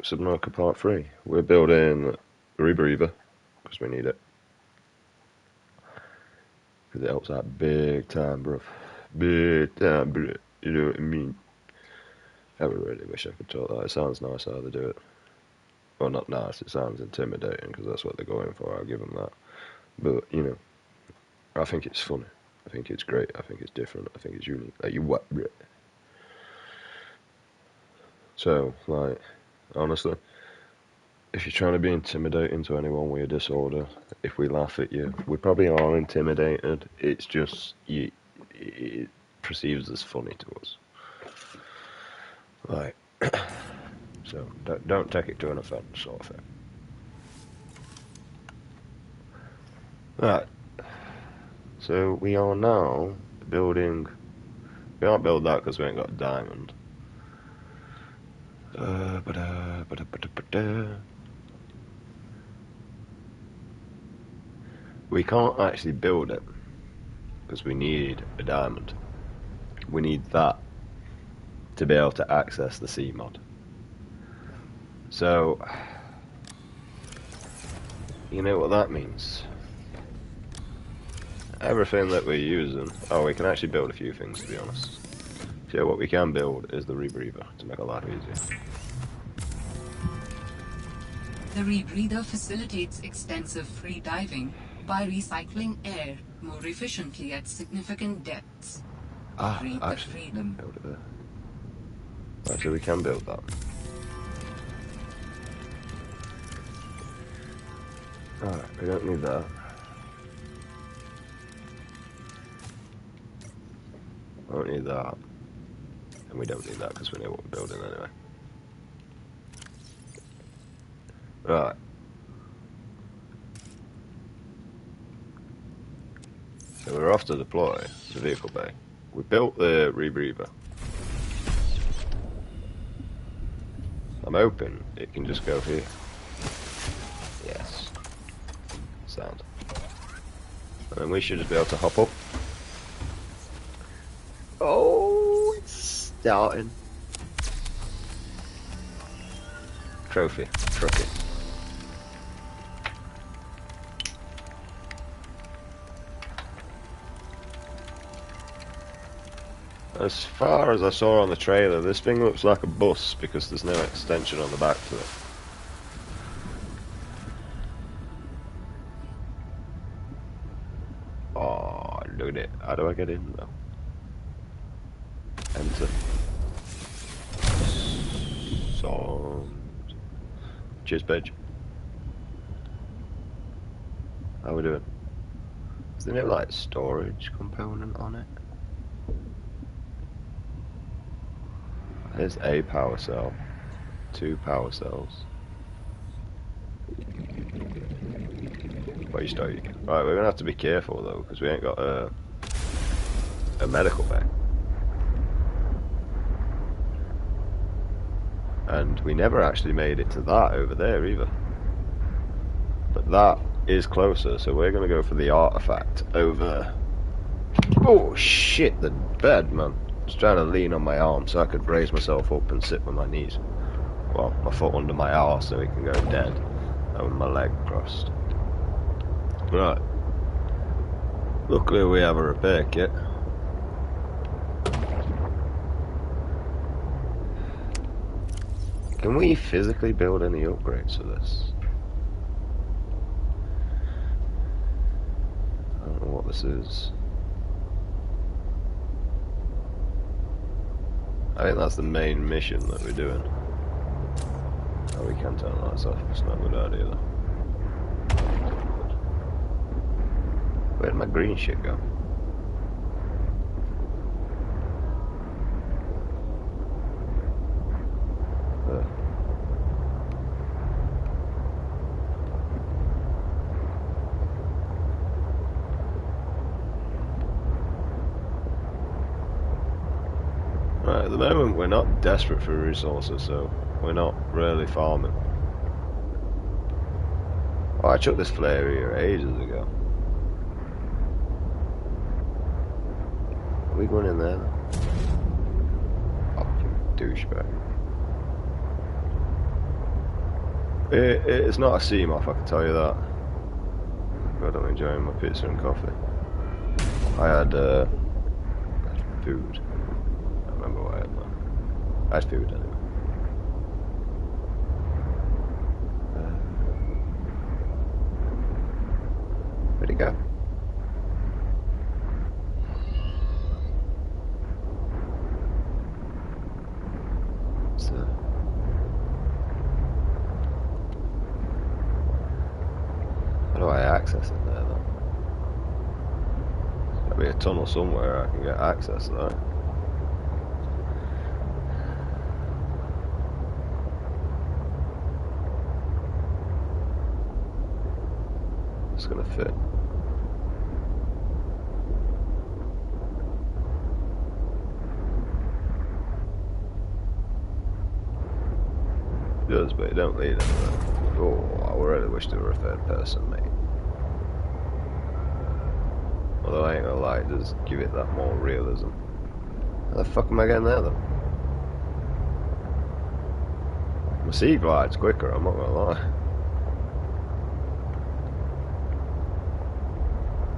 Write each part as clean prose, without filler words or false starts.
Subnautica Part 3. We're building a rebreather because we need it. Because it helps out big time, bruv. Big time, bruv. You know what I mean? I really wish I could talk that. It sounds nice how they do it. Well, not nice, it sounds intimidating because that's what they're going for. I'll give them that. But, you know, I think it's funny. I think it's great. I think it's different. I think it's unique. Like, you what, bruh? So, like, honestly, if you're trying to be intimidating to anyone with a disorder, if we laugh at you, we probably are intimidated. It's just it perceives as funny to us. Like, so don't take it to an offence, sort of thing. Right. So we are now building. We can't build that because we ain't got a diamond. We can't actually build it because we need a diamond. We need that to be able to access the C mod. So, you know what that means. Everything that we're using... Oh, we can actually build a few things, to be honest. So what we can build is the rebreather to make it a lot easier. The rebreather facilitates extensive free diving by recycling air more efficiently at significant depths. Breathe the freedom. Build it there. Right, so we can build that. Alright, we don't need that. I don't need that. And we don't need that because we know what we're building anyway. Right. So we're off to deploy the vehicle bay. We built the rebreather. I'm hoping it can just go here. Yes. Sound. And then we should just be able to hop up. Oh, it's starting. Trophy. Trophy. As far as I saw on the trailer, this thing looks like a bus because there's no extension on the back to it. Oh, look at it. How do I get in though? Enter. Songs. Cheers, page. How we doing? Is there no like storage component on it? There's a power cell, 2 power cells. Where you start? Right, we're gonna have to be careful though, because we ain't got a medical bay, and we never actually made it to that over there either. But that is closer, so we're gonna go for the artifact over. Oh shit! The bed, man. I was trying to lean on my arm so I could raise myself up and sit with my knees. Well, my foot under my arse so it can go dead. And with my leg crossed. Right. Luckily we have a repair kit. Can we physically build any upgrades to this? I don't know what this is. I think that's the main mission that we're doing. Oh, we can turn the lights off. It's not a good idea though. Where'd my green shit go? Right, at the moment we're not desperate for resources, so we're not really farming. Oh, I chucked this flare here ages ago. Are we going in there? Fucking douchebag. It's not a seam off, I can tell you that. God, I'm enjoying my pizza and coffee. I had food. I don't remember what I had now. I had food anyway. Where'd it go? So, how do I access it there though? There's gotta be a tunnel somewhere I can get access to that. It's gonna fit. It does, but it don't lead anywhere. Oh, I really wish there were a third person, mate. Although I ain't gonna lie, it does give it that more realism. How the fuck am I getting there, though? My sea glide's quicker, I'm not gonna lie.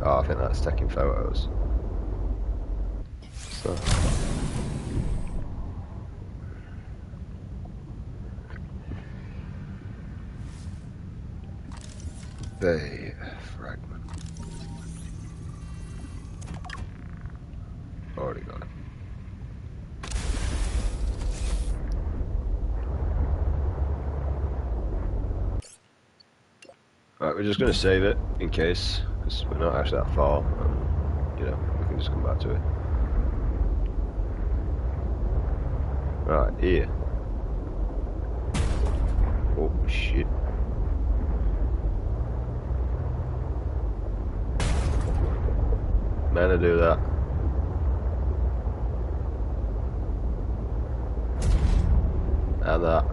Oh, I think that's taking photos. So. Bay fragment. Already got it. Alright, we're just going to save it in case, because we're not actually that far, and, you know, we can just come back to it. Right, here. Oh, shit. Man, to do that. And that.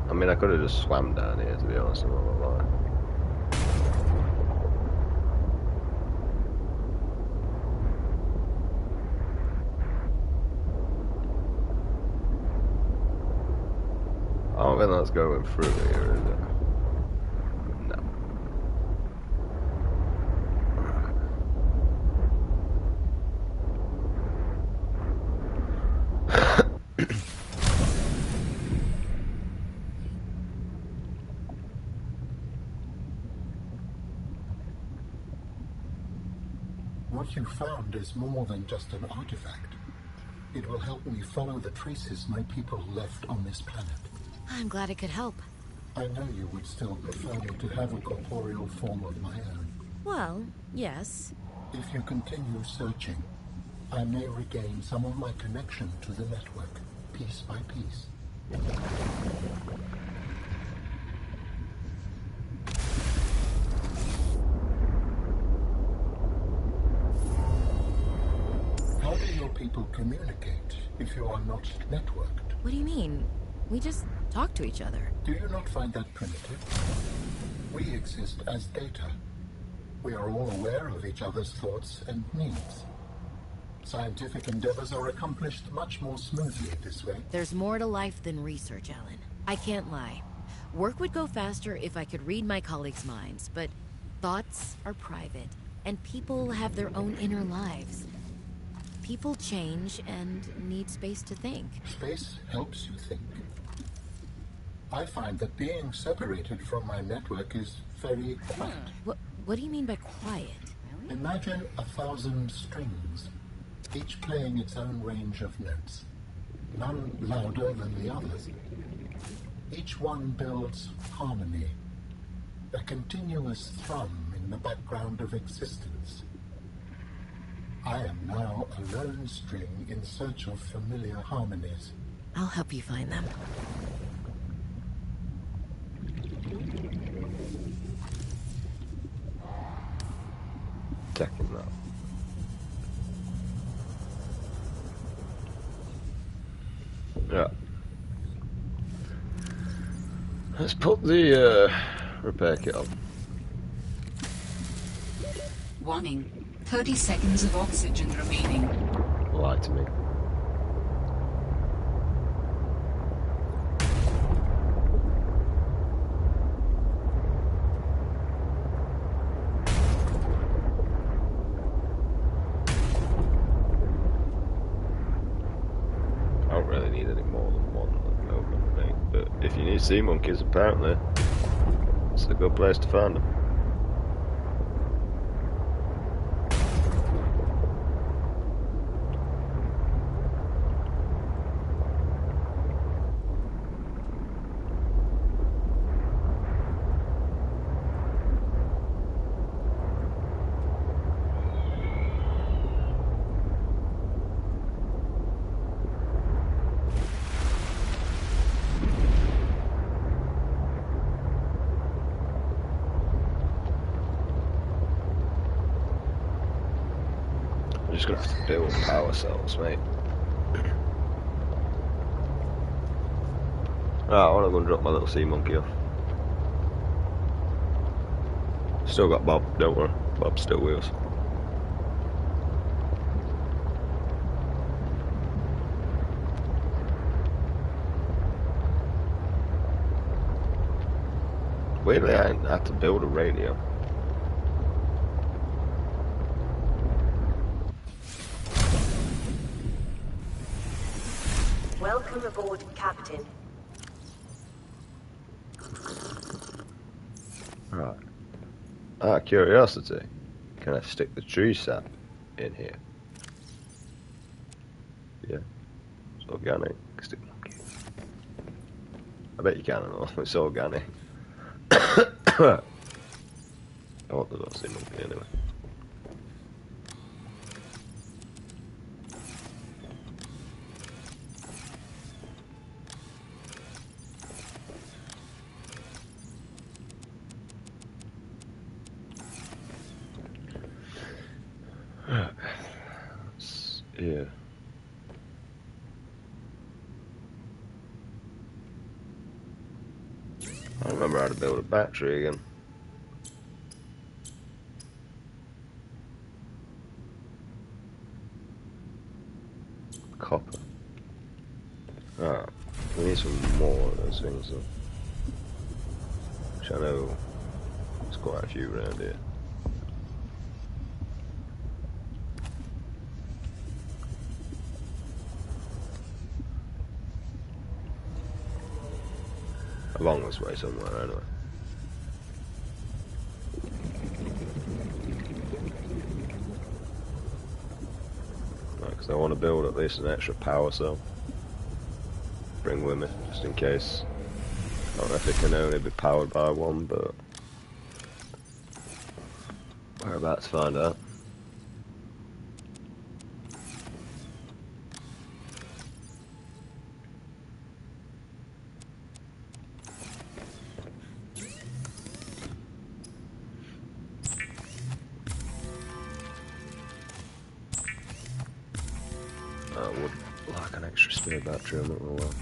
I mean, I could have just swam down here, to be honest, I'm not gonna lie. I don't think that's going through here, is it? No. What you found is more than just an artifact. It will help me follow the traces my people left on this planet. I'm glad it could help. I know you would still prefer me to have a corporeal form of my own. Well, yes. If you continue searching, I may regain some of my connection to the network, piece by piece. How do your people communicate if you are not networked? What do you mean? We just talk to each other. Do you not find that primitive? We exist as data. We are all aware of each other's thoughts and needs. Scientific endeavors are accomplished much more smoothly this way. There's more to life than research, Alan. I can't lie. Work would go faster if I could read my colleagues' minds, but thoughts are private, and people have their own inner lives. People change and need space to think. Space helps you think. I find that being separated from my network is very quiet. What do you mean by quiet? Imagine 1,000 strings, each playing its own range of notes, none louder than the others. Each one builds harmony, a continuous thrum in the background of existence. I am now a lone string in search of familiar harmonies. I'll help you find them. Checking that. Yeah. Let's put the repair kit on. Warning. 30 seconds of oxygen remaining. Lie to me. need any more than one at the moment, mate. But if you need sea monkeys, apparently, it's a good place to find them. I'm just gonna have to build power cells, mate. Right, I wanna go and drop my little sea monkey off. Still got Bob, don't worry. Bob's still with us. Weirdly, I didn't have to build a radio. Welcome aboard, Captain. Right. Ah, curiosity. Can I stick the tree sap in here? Yeah. It's organic. Stick monkey. I bet you can, and all. It's organic. I want the little sea monkey anyway. Yeah. I remember how to build a battery again. Copper. Ah, we need some more of those things though. Which I know there's quite a few around here. Along this way somewhere, anyway. Right, because I want to build at least an extra power cell. Bring with me, just in case. I don't know if it can only be powered by one, but we're about to find out. I would like an extra spare battery, I'm not gonna lie.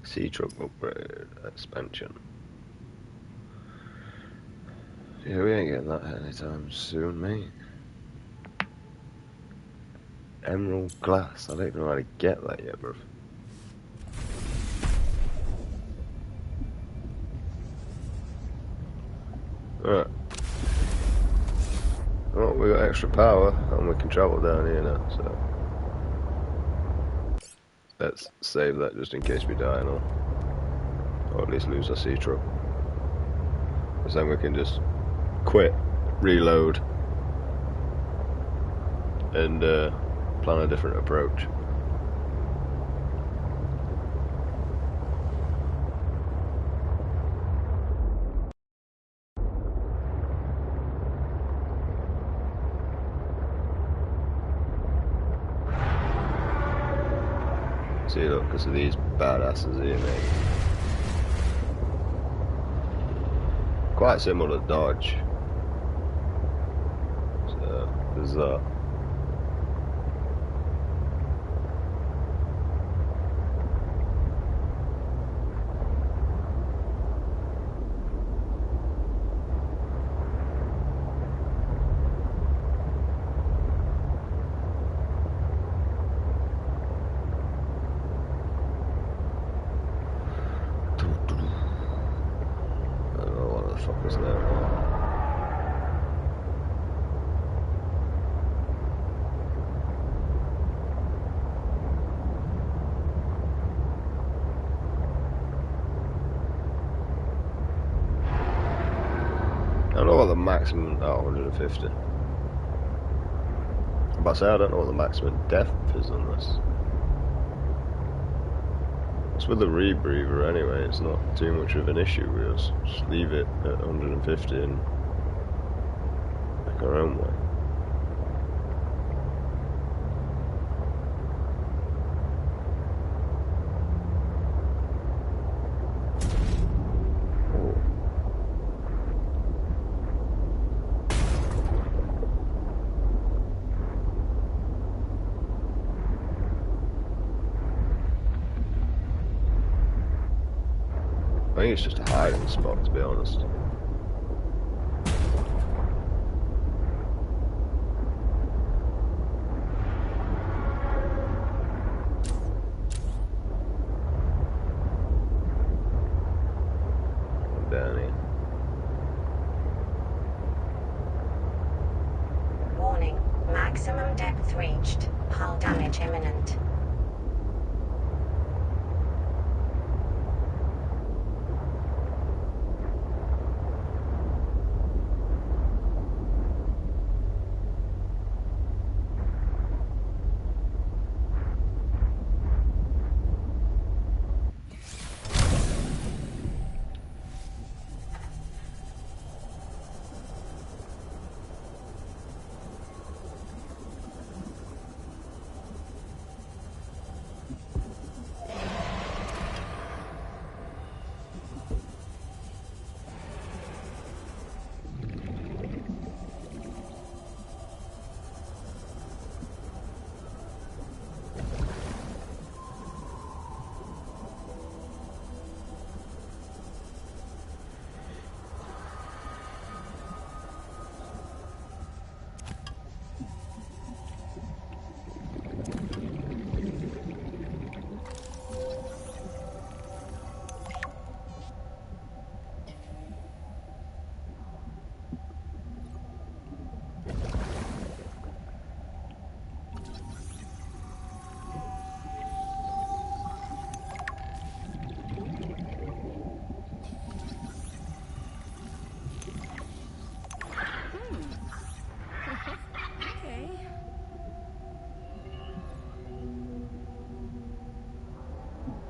Sea truck upgrade expansion. Yeah, we ain't getting that anytime soon, mate. Emerald glass. I don't even know how to get that yet, bruv. Right. Well, we got extra power and we can travel down here now, so let's save that just in case we die and all. Or at least lose our sea truck. Because then we can just quit, reload, and plan a different approach. See, look, because of these badasses here, mate. Quite similar to Dodge. So, there's that. fuckers there. I don't know what the maximum... Oh, 150. I'm about to say, I don't know what the maximum depth is on this. It's with the rebreather anyway, it's not too much of an issue with us. Just leave it at 150 and make our own way. I think it's just a hiding spot, to be honest. Down here. Warning. Maximum depth reached. Hull damage imminent.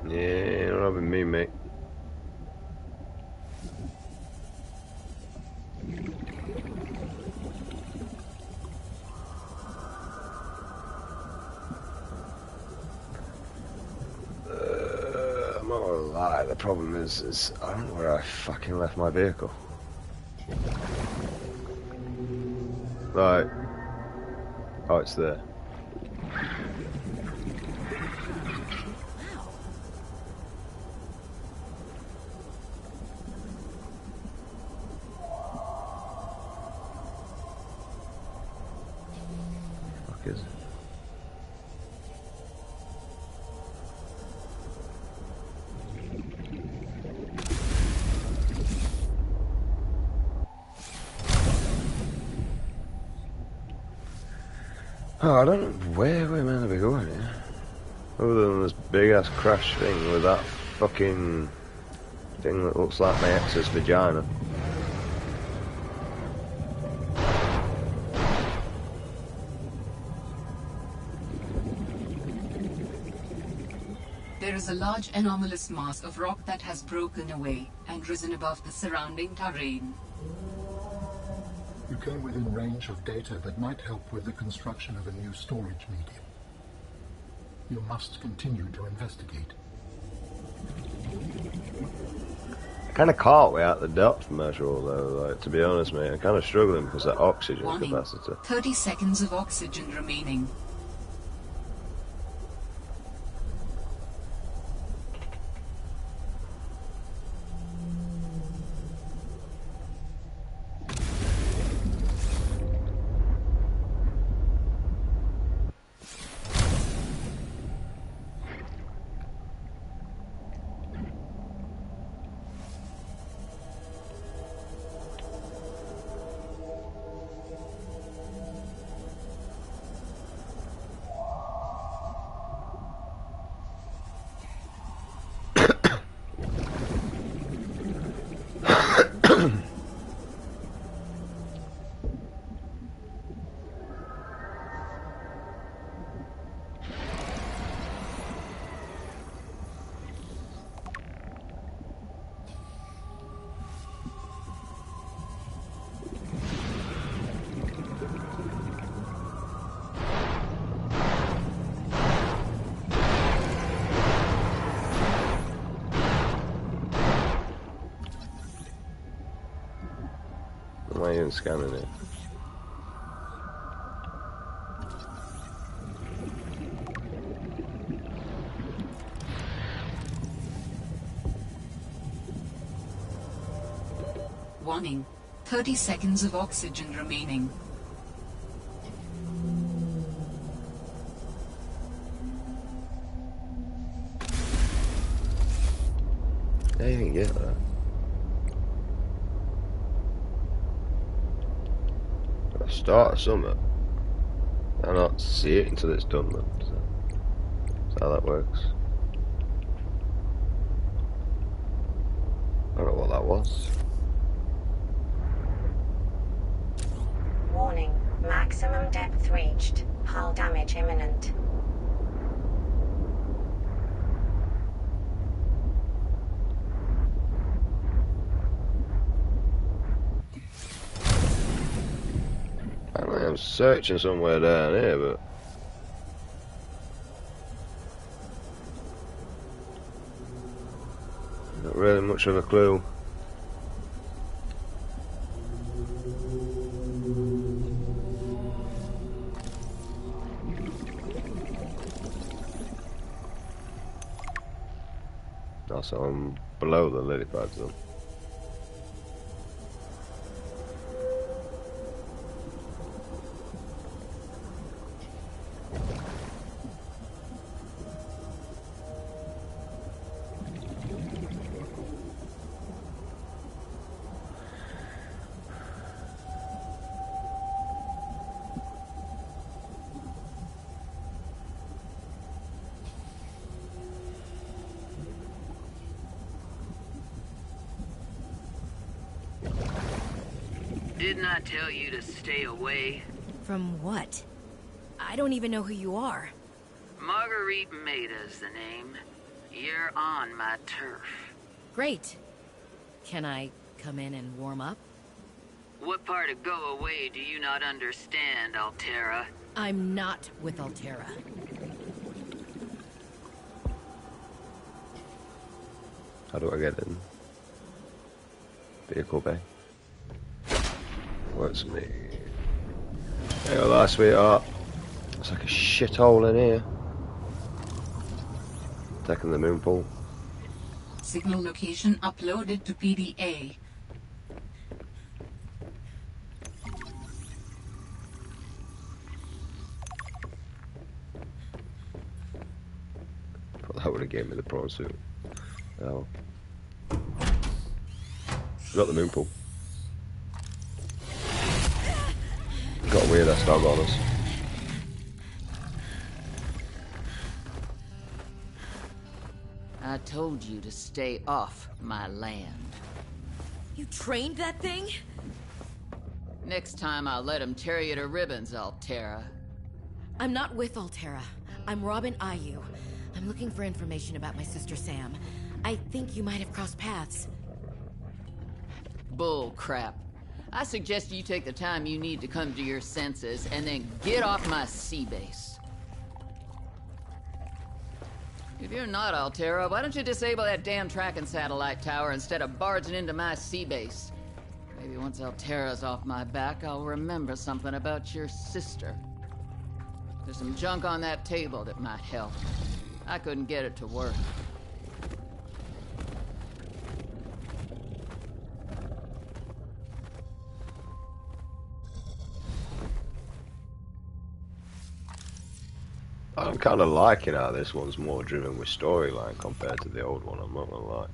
Yeah, not having me, mate. I'm not gonna lie, the problem is I don't know where I fucking left my vehicle. Right. Oh, it's there. Fuck is it? Oh, I don't know where we're meant to be going here. Other than this big ass crash thing with that fucking thing that looks like my ex's vagina. There is a large anomalous mass of rock that has broken away and risen above the surrounding terrain. You came within range of data that might help with the construction of a new storage medium. You must continue to investigate. I kind of can't without the depth measure, though, like, to be honest, mate. I'm kind of struggling because of that oxygen Warning. capacity. 30 seconds of oxygen remaining. Why are you even scanning it? Warning. 30 seconds of oxygen remaining. Yeah, you can get that. Got to start something. I not see it until it's done, then. So that's how that works. I don't know what that was. Warning. Maximum depth reached. Hull damage imminent. I'm searching somewhere down here, but not really much of a clue. Also, I'm below the lily pads, though. Didn't I tell you to stay away? From what? I don't even know who you are. Marguerite Maida's the name. You're on my turf. Great. Can I come in and warm up? What part of go away do you not understand, Altera? I'm not with Altera. How do I get in? Vehicle bay. What's me? Hey, there, sweetheart. It's like a shithole in here. Taking the moon pool. Signal location uploaded to PDA. That would have gave me the prawn suit. Oh. Got the moon pool. Got a weird ass dog on us. I told you to stay off my land. You trained that thing? Next time I'll let him tear you to ribbons, Altera. I'm not with Altera. I'm Robin Ayu. I'm looking for information about my sister Sam. I think you might have crossed paths. Bull crap. I suggest you take the time you need to come to your senses and then get off my sea base. If you're not Altera, why don't you disable that damn tracking satellite tower instead of barging into my sea base? Maybe once Altera's off my back, I'll remember something about your sister. There's some junk on that table that might help. I couldn't get it to work. I'm kind of liking how this one's more driven with storyline compared to the old one, I'm not gonna lie.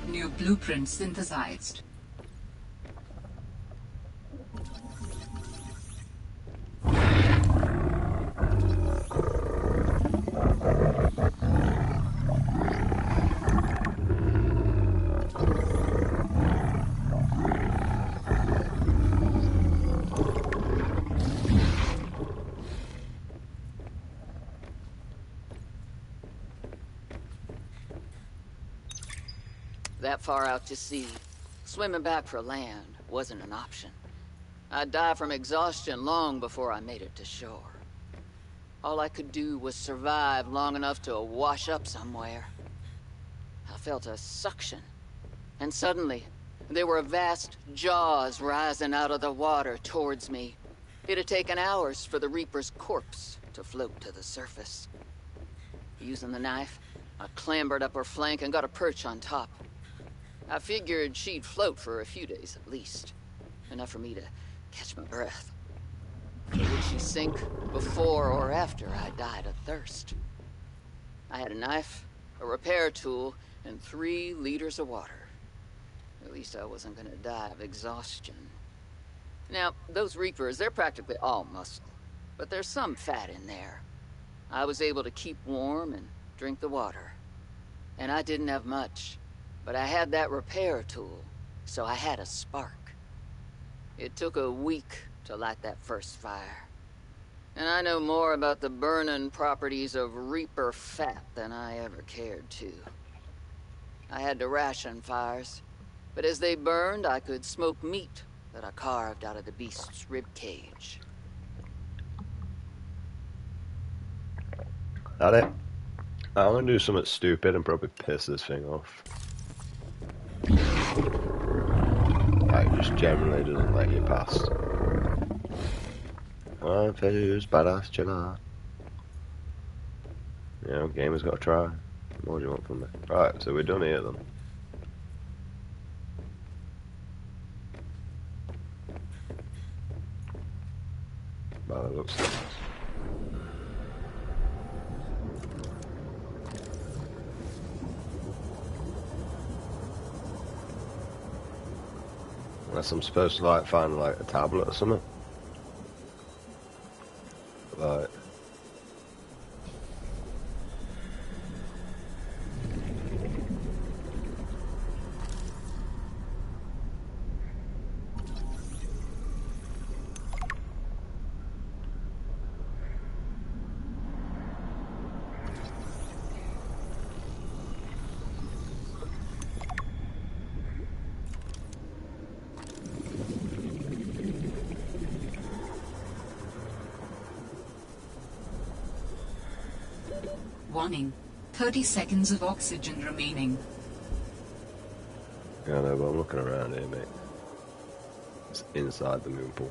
New blueprint synthesized. That far out to sea, swimming back for land wasn't an option. I'd die from exhaustion long before I made it to shore. All I could do was survive long enough to wash up somewhere. I felt a suction. And suddenly, there were vast jaws rising out of the water towards me. It had taken hours for the Reaper's corpse to float to the surface. Using the knife, I clambered up her flank and got a perch on top. I figured she'd float for a few days at least. Enough for me to catch my breath. But would she sink before or after I died of thirst? I had a knife, a repair tool, and 3 liters of water. At least I wasn't gonna die of exhaustion. Now, those Reapers, they're practically all muscle, but there's some fat in there. I was able to keep warm and drink the water. And I didn't have much, but I had that repair tool, so I had a spark. It took a week to light that first fire. And I know more about the burning properties of Reaper fat than I ever cared to. I had to ration fires, but as they burned, I could smoke meat that I carved out of the beast's rib cage. That it? I'm gonna do something stupid and probably piss this thing off. Like, just generally doesn't let you pass. I'm who's badass chiller. You know, gamer's gotta try. What more do you want from me? Right, so we're done here then. By the looks of this. Unless I'm supposed to like find like a tablet or something. Right. Warning. 30 seconds of oxygen remaining. Yeah, I know, but I'm looking around here, mate. It's inside the moon pool.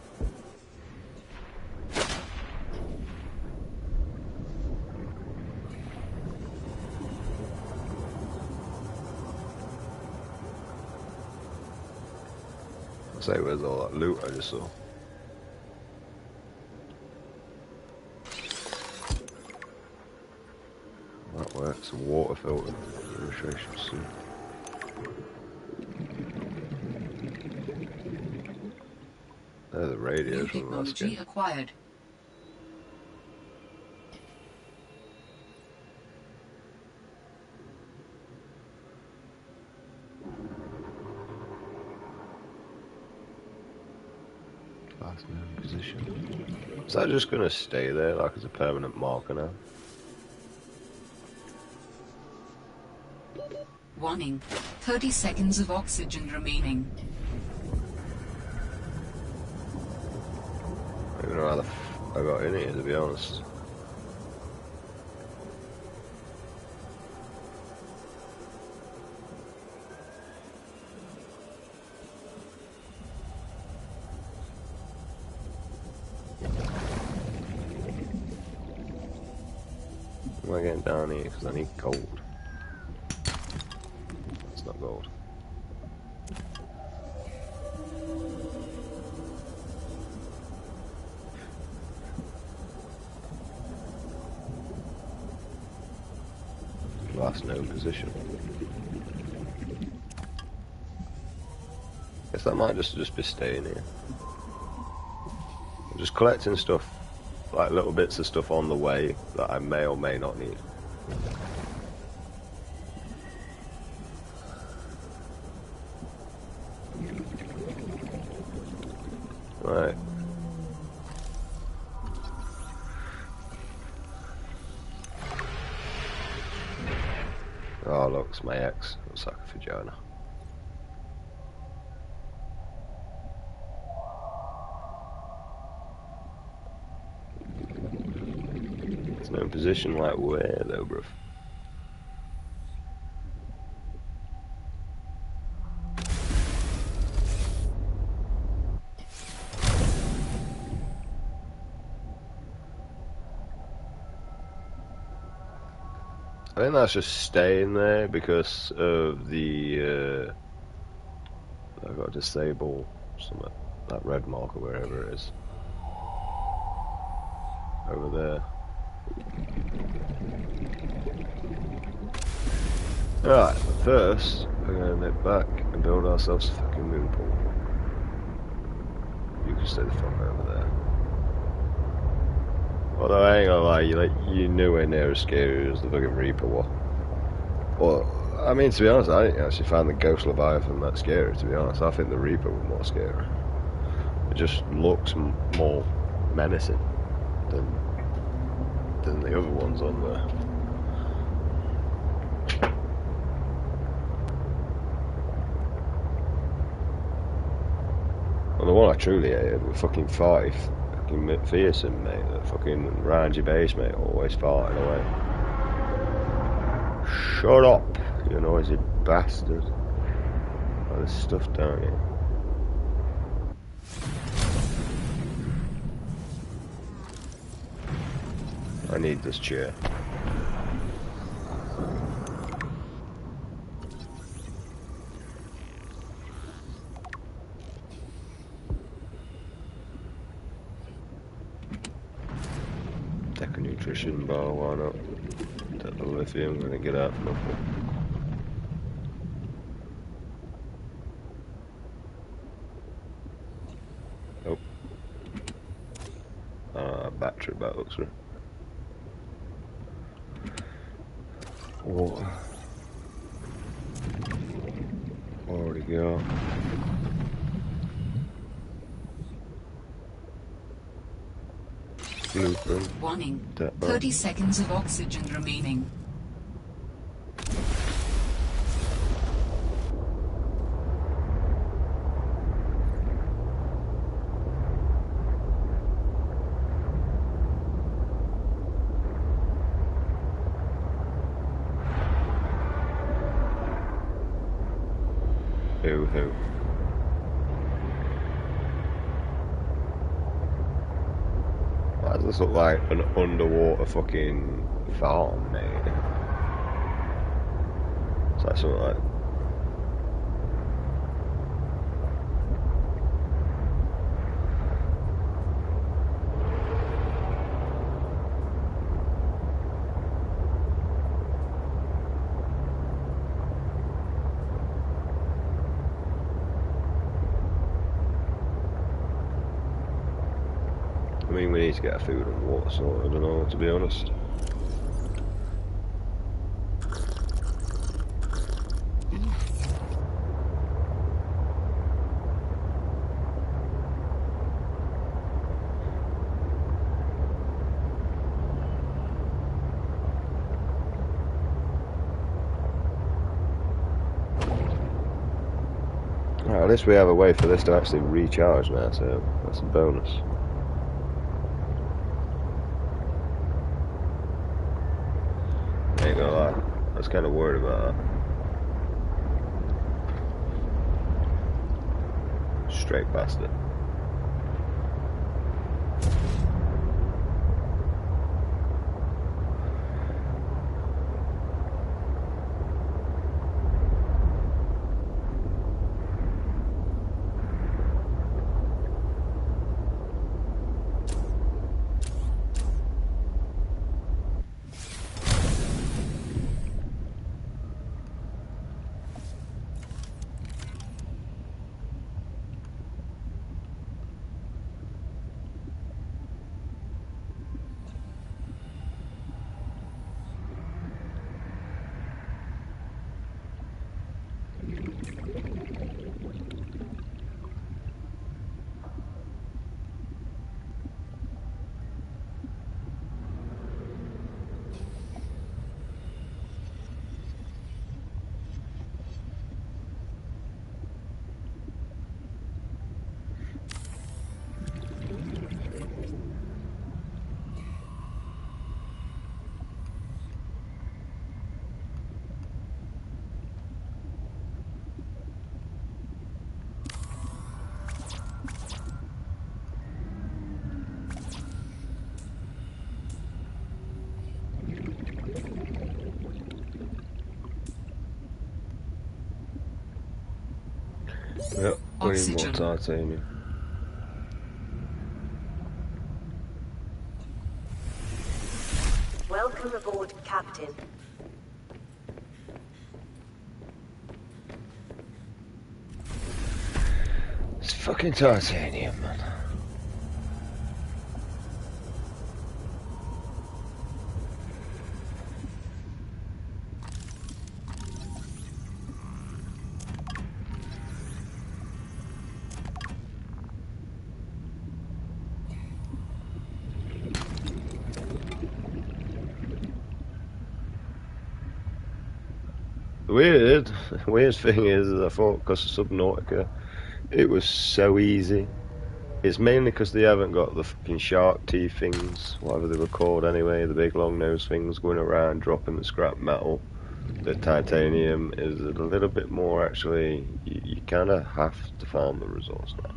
I'll say, where's all that loot I just saw? That works. Water filter. Registration suit. They're the radios from the last Technology game. acquired. Last known position. Is that just gonna stay there like as a permanent marker now? Warning. 30 seconds of oxygen remaining. I don't know how the I got in here, to be honest. Am I getting down here? Because I need gold. It's not gold. Last known position. Guess that might just be staying here. I'm just collecting stuff, like little bits of stuff on the way that I may or may not need. Right. Oh look, it's my ex. Looks like a vagina. It's no position like where though, bruv? think that's just staying there because of the. I've got to disable some of that red marker wherever it is. Over there. Alright, first we're going to nip back and build ourselves a fucking moon pool. You can stay the fuck over there. Although I ain't gonna lie, you're nowhere near as scary as the fucking Reaper was. Well, I mean, to be honest, I didn't actually find the Ghost Leviathan that scary, to be honest. I think the Reaper was more scary. It just looks more menacing than the other ones on there. Well, the one I truly hated was fucking Fife. Fucking McPherson, mate. That fucking round your base, mate. Always farting away. Shut up, you noisy bastard. Oh, there's stuff down here. I need this chair. Take a nutrition bar, why not? Take the lithium, I'm gonna get out for nothing. Oh. Battery back looks right. Water. Already go. Blueprint. Warning. 30 seconds of oxygen remaining. Who? Why does this look like an underwater fucking farm, mate? It's like something like... I mean, we need to get food and water sorted, I don't know, to be honest. Alright, at least we have a way for this to actually recharge now, so that's a bonus. Ain't gonna lie, I was kind of worried about that. Straight past it. Yep, we need more Oxygen. titanium. Welcome aboard, Captain. It's fucking titanium, man. The weird thing is I thought because of Subnautica, it was so easy. It's mainly because they haven't got the fucking shark teeth things, whatever they were called anyway, the big long nose things going around dropping the scrap metal. The titanium is a little bit more actually, you kind of have to farm the resource now.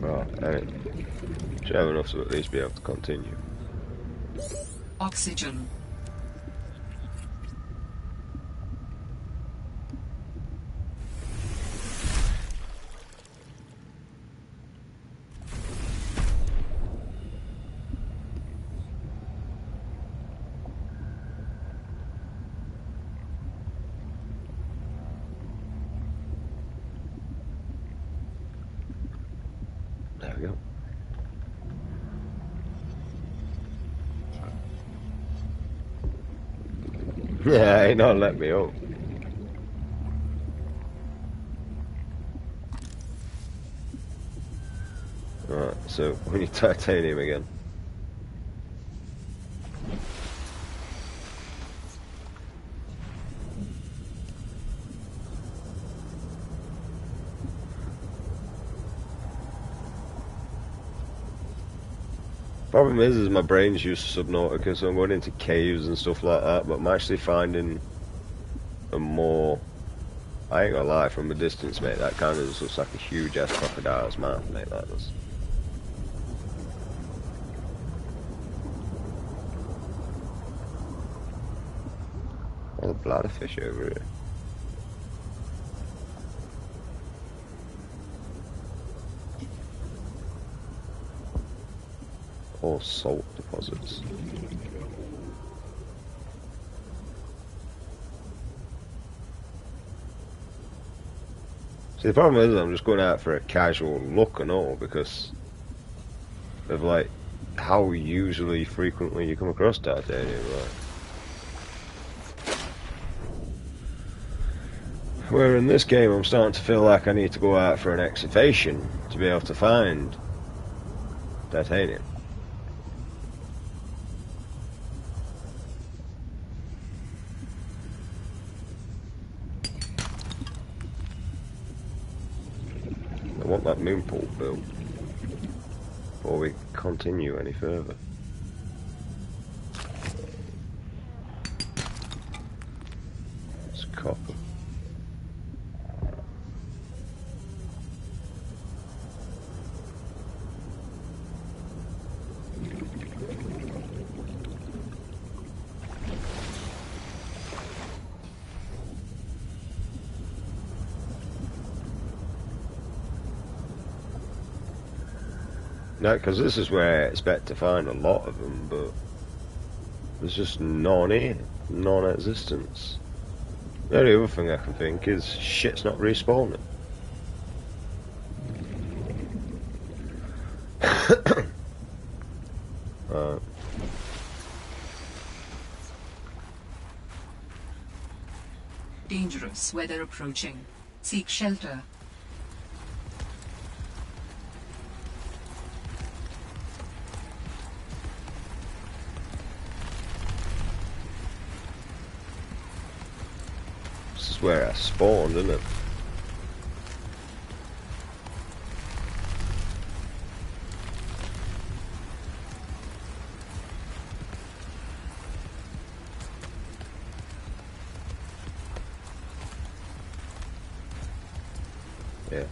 Right, and it should have enough to at least be able to continue. Oxygen. There we go. Yeah, ain't not let me up. Right, so we need titanium again. Problem is my brain's used to Subnautica, so I'm going into caves and stuff like that, but I'm actually finding a more... I ain't gonna lie, from a distance, mate, that kind of just looks like a huge-ass crocodile's mouth, mate, that does. Oh, the bladderfish over here. Or salt deposits. See, the problem is I'm just going out for a casual look and all because of like how usually frequently you come across titanium, right? Where in this game I'm starting to feel like I need to go out for an excavation to be able to find titanium. I want that moon pool built before we continue any further. It's copper. No, because this is where I expect to find a lot of them, but there's just none here. Non-existence. The only other thing I can think is shit's not respawning. Dangerous weather approaching. Seek shelter. This is where I spawned, isn't it? Yeah.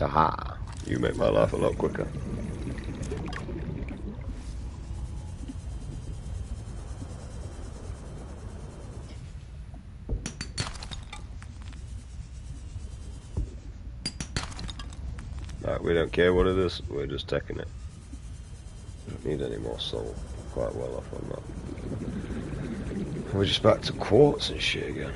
Aha! You make my life a lot quicker. Right, we don't care what it is, we're just taking it. Don't need any more salt. Quite well off on that. We're just back to quartz and shit again.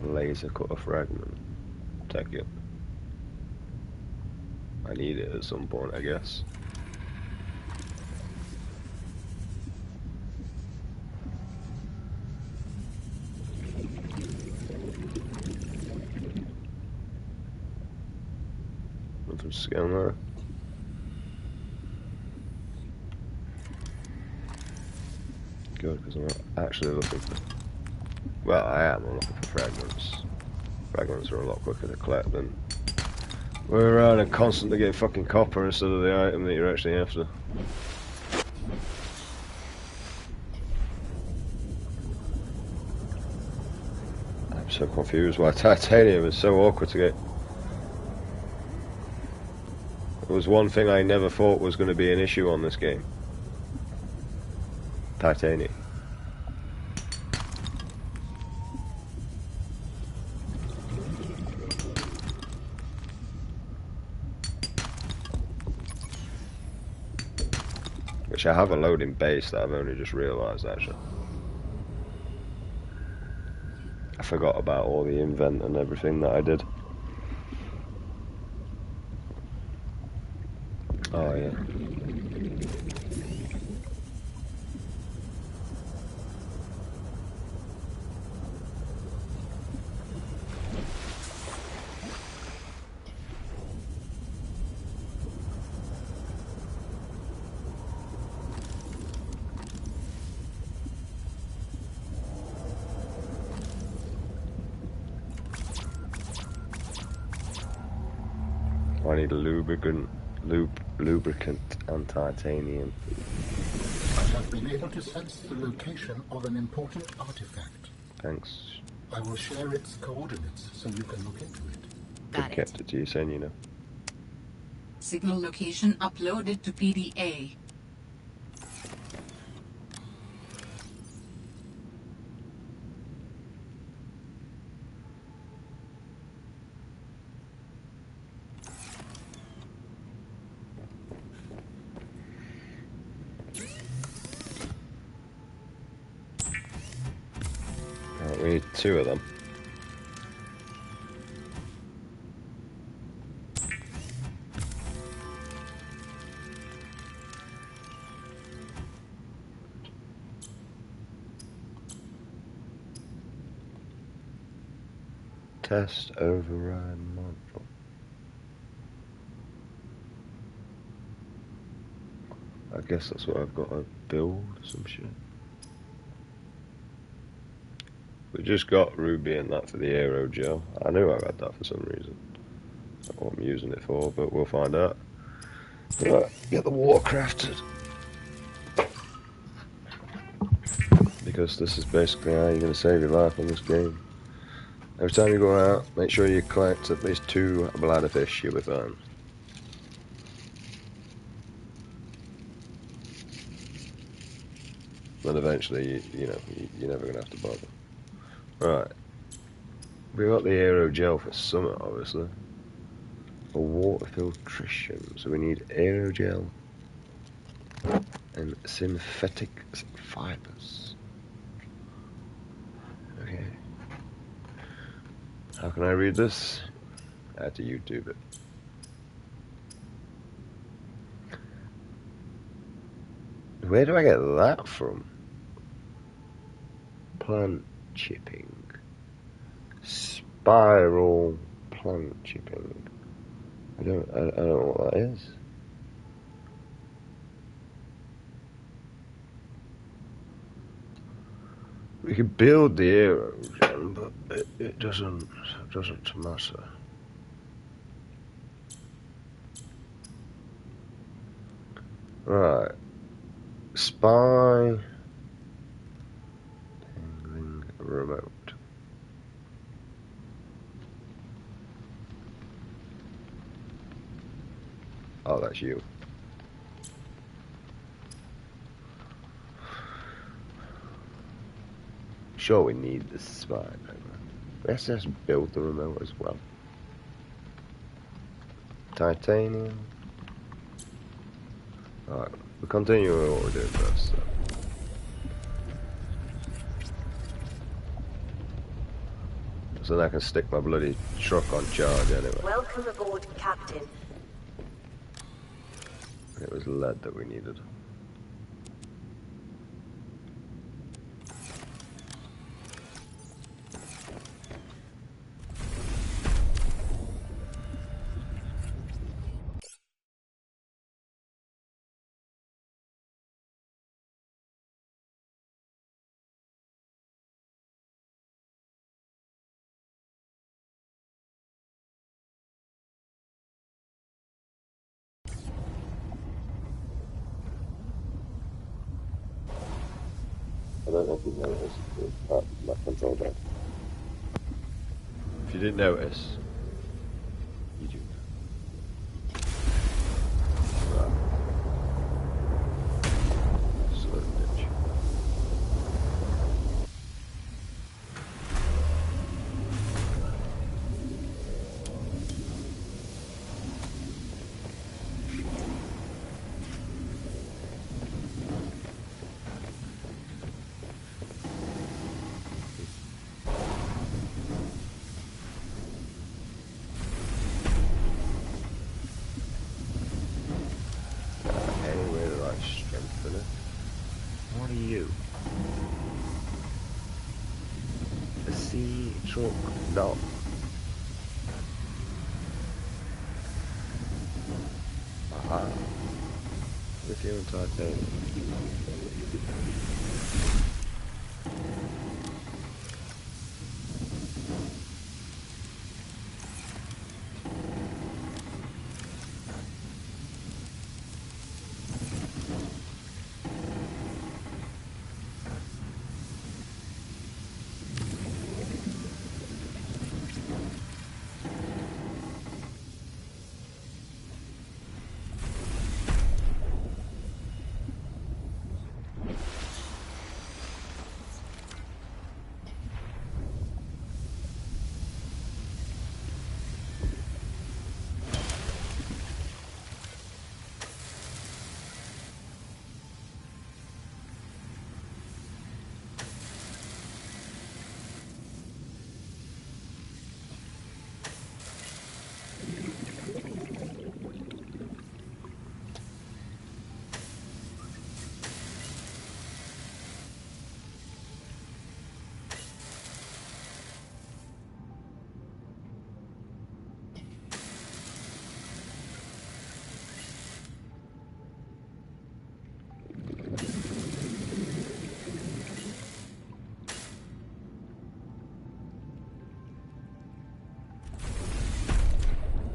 Laser cutter fragment. Take it. I need it at some point, I guess. Nothing scan there. Good, because I'm not actually looking for... Well, I am looking for fragments. Fragments are a lot quicker to collect than... We're around and constantly getting fucking copper instead of the item that you're actually after. I'm so confused why titanium is so awkward to get. It was one thing I never thought was going to be an issue on this game. Titanium. Which I have a loading base that I've only just realised actually. I forgot about all the invent and everything that I did. Oh yeah. I need a lubricant and titanium. I have been able to sense the location of an important artifact. Thanks. I will share its coordinates so you can look into it. Got it. Kept it to you saying, you know. Signal location uploaded to PDA. We need 2 of them. Test override module. I guess that's what I've got to build, some shit. We just got ruby and that for the aerogel. I knew I had that for some reason. That's not what I'm using it for, but we'll find out. Right, get the water crafted. Because this is basically how you're going to save your life on this game. Every time you go out, make sure you collect at least 2 bladderfish, you'll be fine. Then eventually, you're never going to have to bother. Right. We got the aerogel for summer, obviously. For water filtration. So we need aerogel and synthetic fibers. Okay. How can I read this? I had to YouTube it. Where do I get that from? Plant chipping. Spiral plant chipping. I don't know what that is. We could build the aerogen, but it doesn't matter. Right. Spy Tingling remote. Oh, that's you. Sure, we need the spy. Let's just build the remote as well. Titanium. Alright, we'll continue with what we're doing first. So then I can stick my bloody truck on charge anyway. Welcome aboard, Captain. It was lead that we needed. I don't know if you noticed, my control dead. If you didn't notice, you do. Right. Slow ditch. Anyway, the right strengthen it. What are you? A sea truck? No. Aha. Lithium titanium.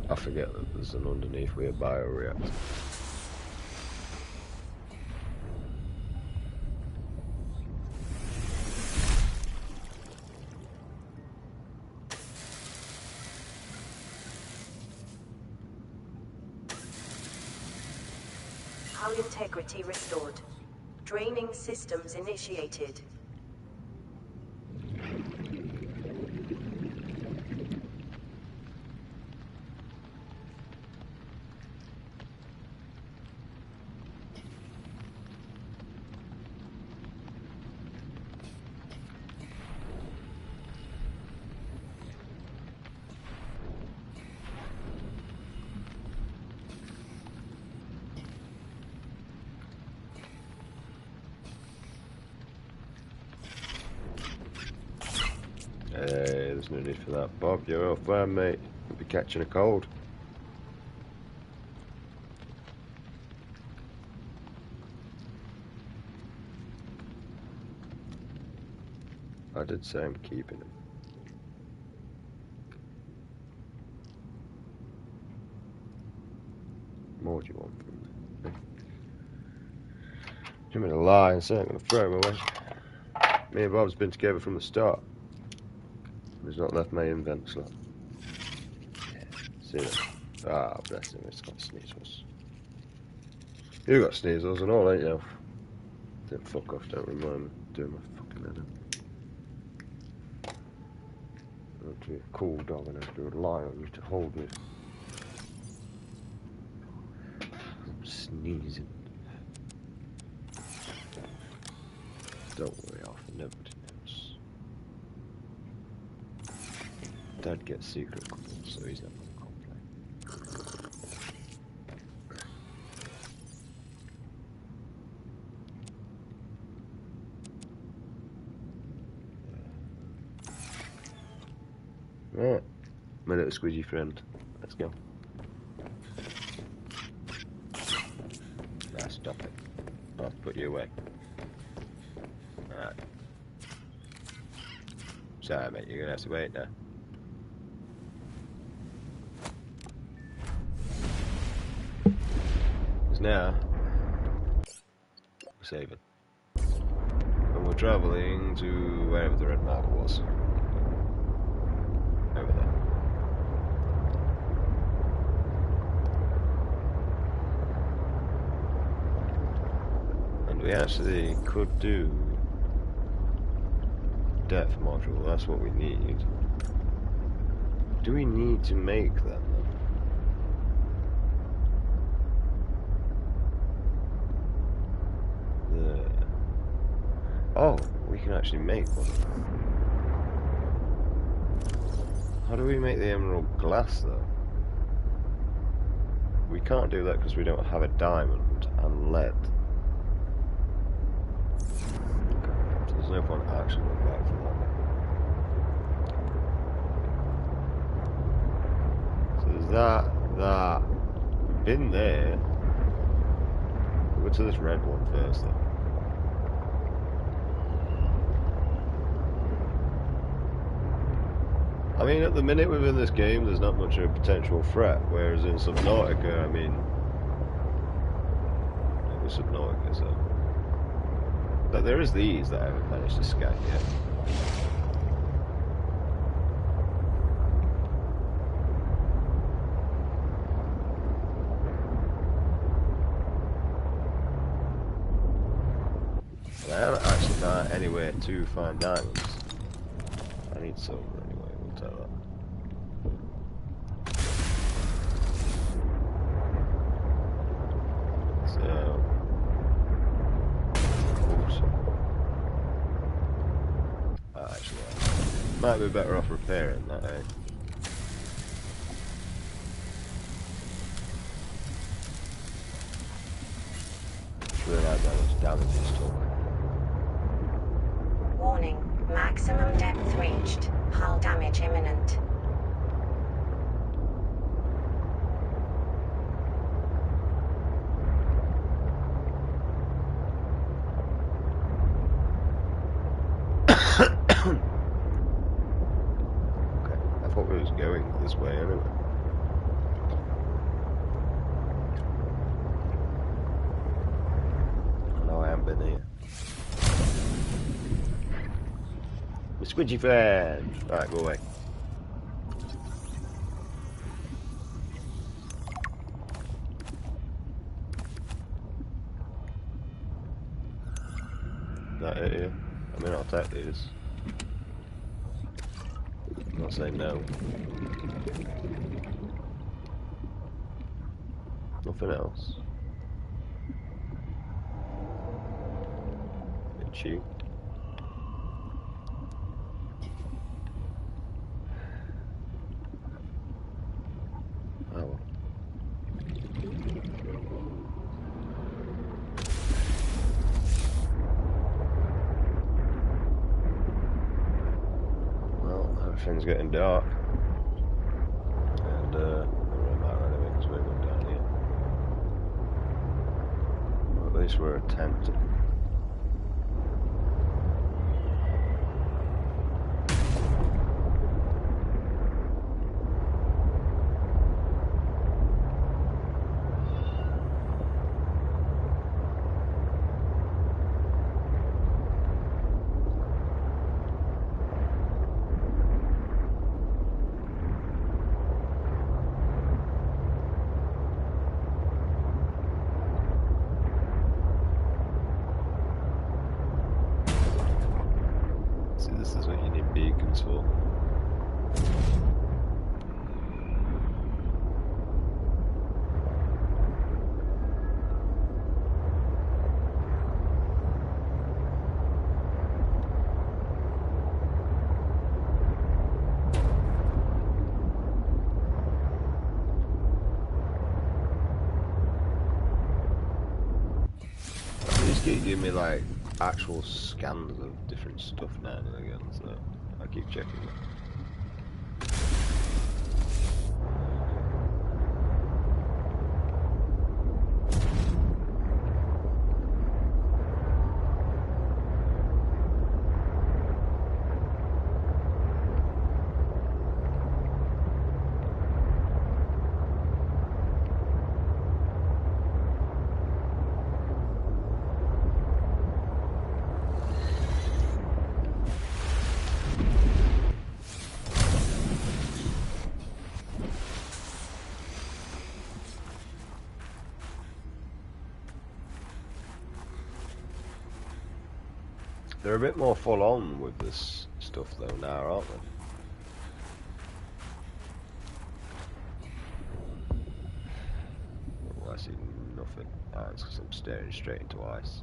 I forget that there's an underneath with a bioreactor. Hull integrity restored. Draining systems initiated. Hey, there's no need for that. Bob, you're all fine, mate. You'll be catching a cold. I did say I'm keeping him. More do you want from me? I'm gonna lie and say I'm gonna throw him away. Me and Bob's been together from the start. He's not left my invent slot. Yeah, see that? Ah, bless him, it's got sneezels. You got sneezels and all, ain't you? Don't fuck off, don't remind me. Doing my fucking head in. I'd be a cool dog and I'd rely on you to hold me. I'm sneezing. Don't worry, Alpha, nobody knows. Dad gets secret calls, so he's not gonna complain. Right, my little squidgy friend, let's go. Nah, stop it. I'll put you away. Alright. Sorry, mate, you're gonna have to wait now. Because now, we're saving. And we're travelling to wherever the red marker was. Over there. And we actually could do depth module, that's what we need. Do we need to make them then? Oh, we can actually make one. How do we make the emerald glass though? We can't do that because we don't have a diamond and lead. So there's no point actually going back for that. So there's that. Been there. We'll go to this red one first though. I mean, at the minute within this game, there's not much of a potential threat, whereas in Subnautica, I mean, it was Subnautica, so. But there is these that I haven't managed to scan yet. And I haven't actually found anywhere to find diamonds. I need silver anyway, we'll tell that. So... Oops. Actually, might be better off repairing that, eh? Just realised how much damage it's took. Warning. Maximum depth reached. Hull damage imminent. Okay, I thought we was going this way anyway. No, I haven't been here. The squidgy friend! Right, go away. Is that it here? I mean, I'll take these. I'm not saying no. Nothing else. Bit cheap. Oh well. Well, our everything's getting dark. And, it doesn't matter anyway, because we're going down here. Well, at least we're attempting. This is what you need beacons for. These keep giving me like actual scans of different stuff now and again, so I keep checking it. They're a bit more full on with this stuff though now, aren't they? Oh, I see nothing. Ah, it's because I'm staring straight into ice.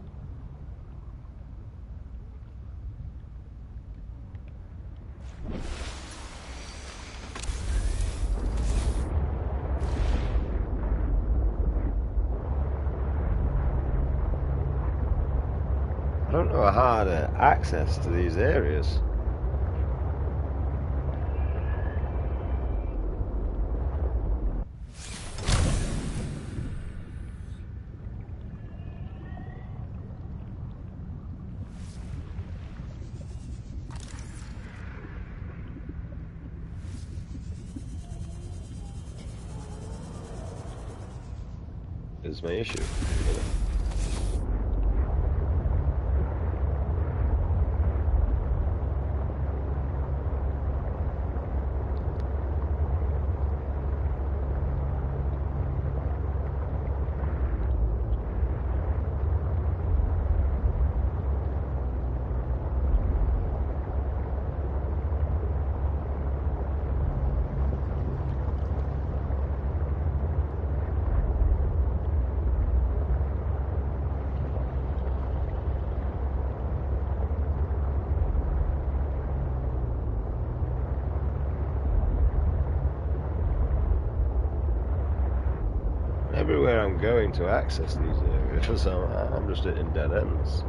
I don't know how to access to these areas. Is my issue. Everywhere I'm going to access these areas, I'm just hitting dead ends.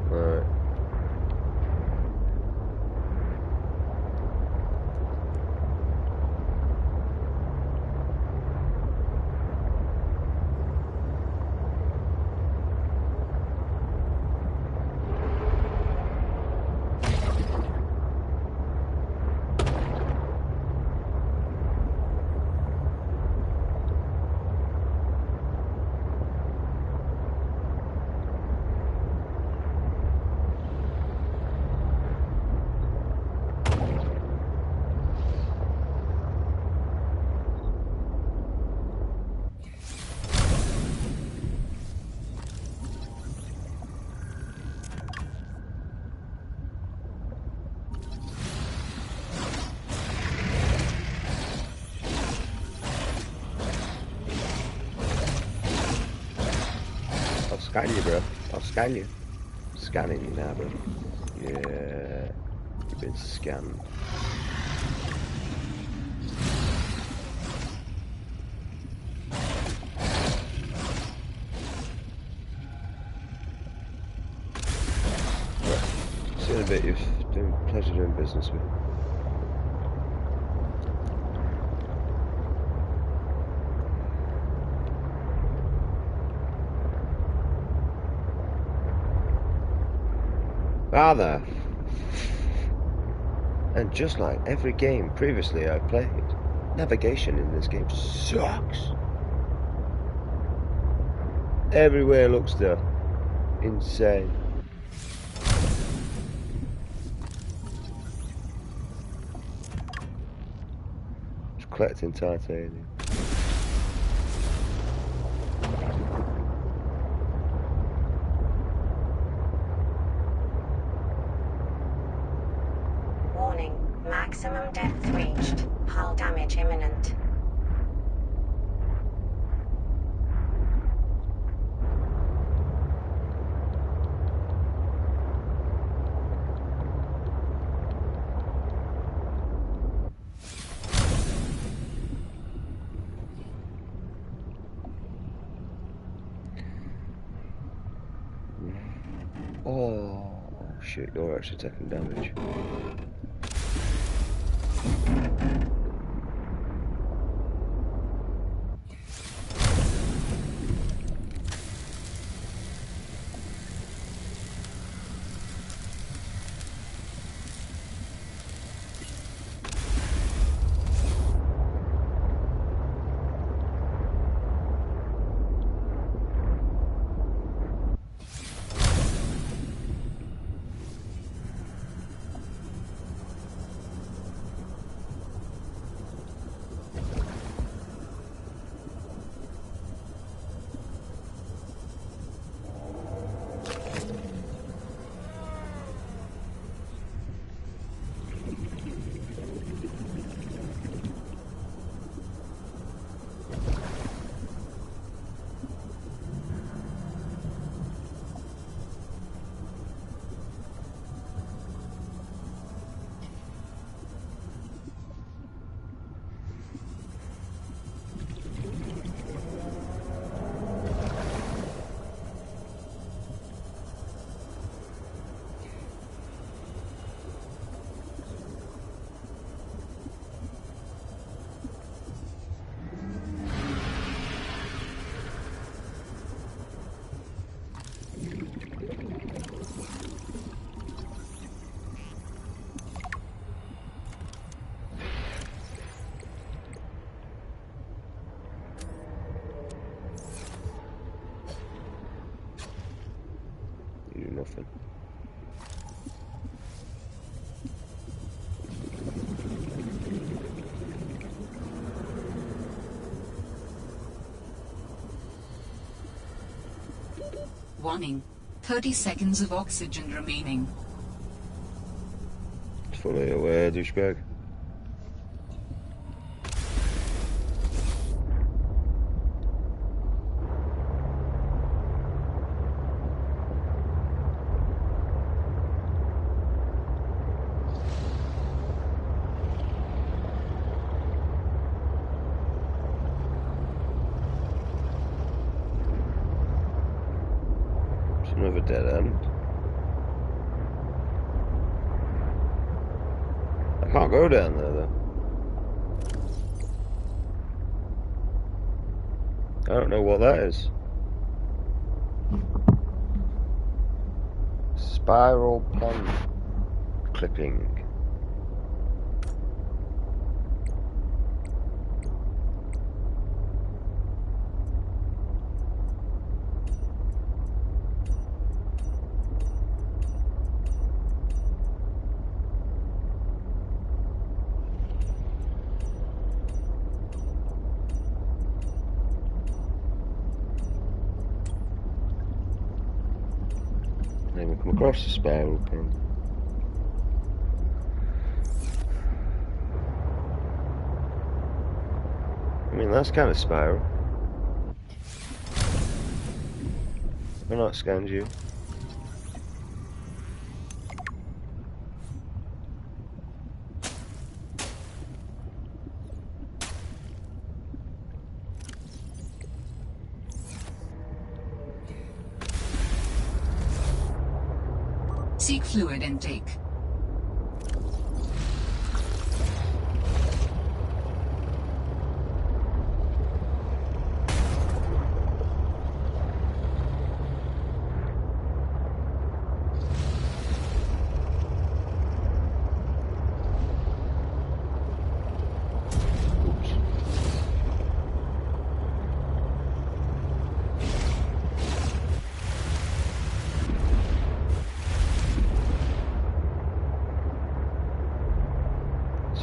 Right. I'll scan you, bro. I'll scan you. Scanning you now, bro. Yeah. You've been scanned. Been a bit of pleasure doing business with. Rather. And just like every game previously I've played, navigation in this game sucks. Everywhere looks the insane. Just collecting titanium. Warning, maximum depth reached. Hull damage imminent. Oh shit, you're actually taking damage. You do nothing. Warning, 30 seconds of oxygen remaining. Fully aware, douchebag. It's another dead end. I can't go down there though. I don't know what that is. Spiral pond clipping. Never come across a spiral pond. I mean, that's kind of spiral. Why not scanned you? Seek fluid intake.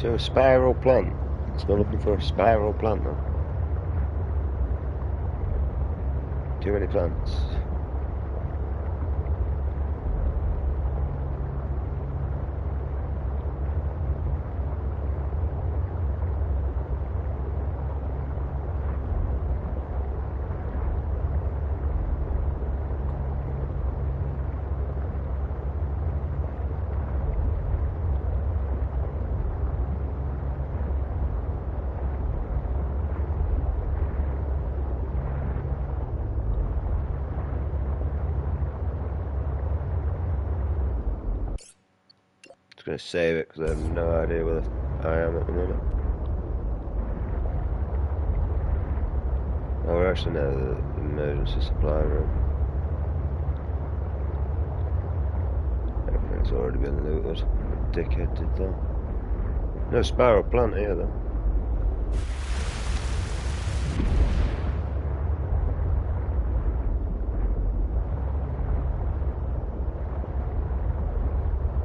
So a spiral plant. Still looking for a spiral plant though. Too many plants. Just gonna save it because I have no idea where I am at the minute. Oh, we're actually near the emergency supply room. Everything's already been looted. The dickhead did that. No spiral plant here though.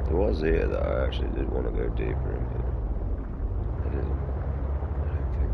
There was here that I actually did want to go deeper in, but I didn't. I don't think.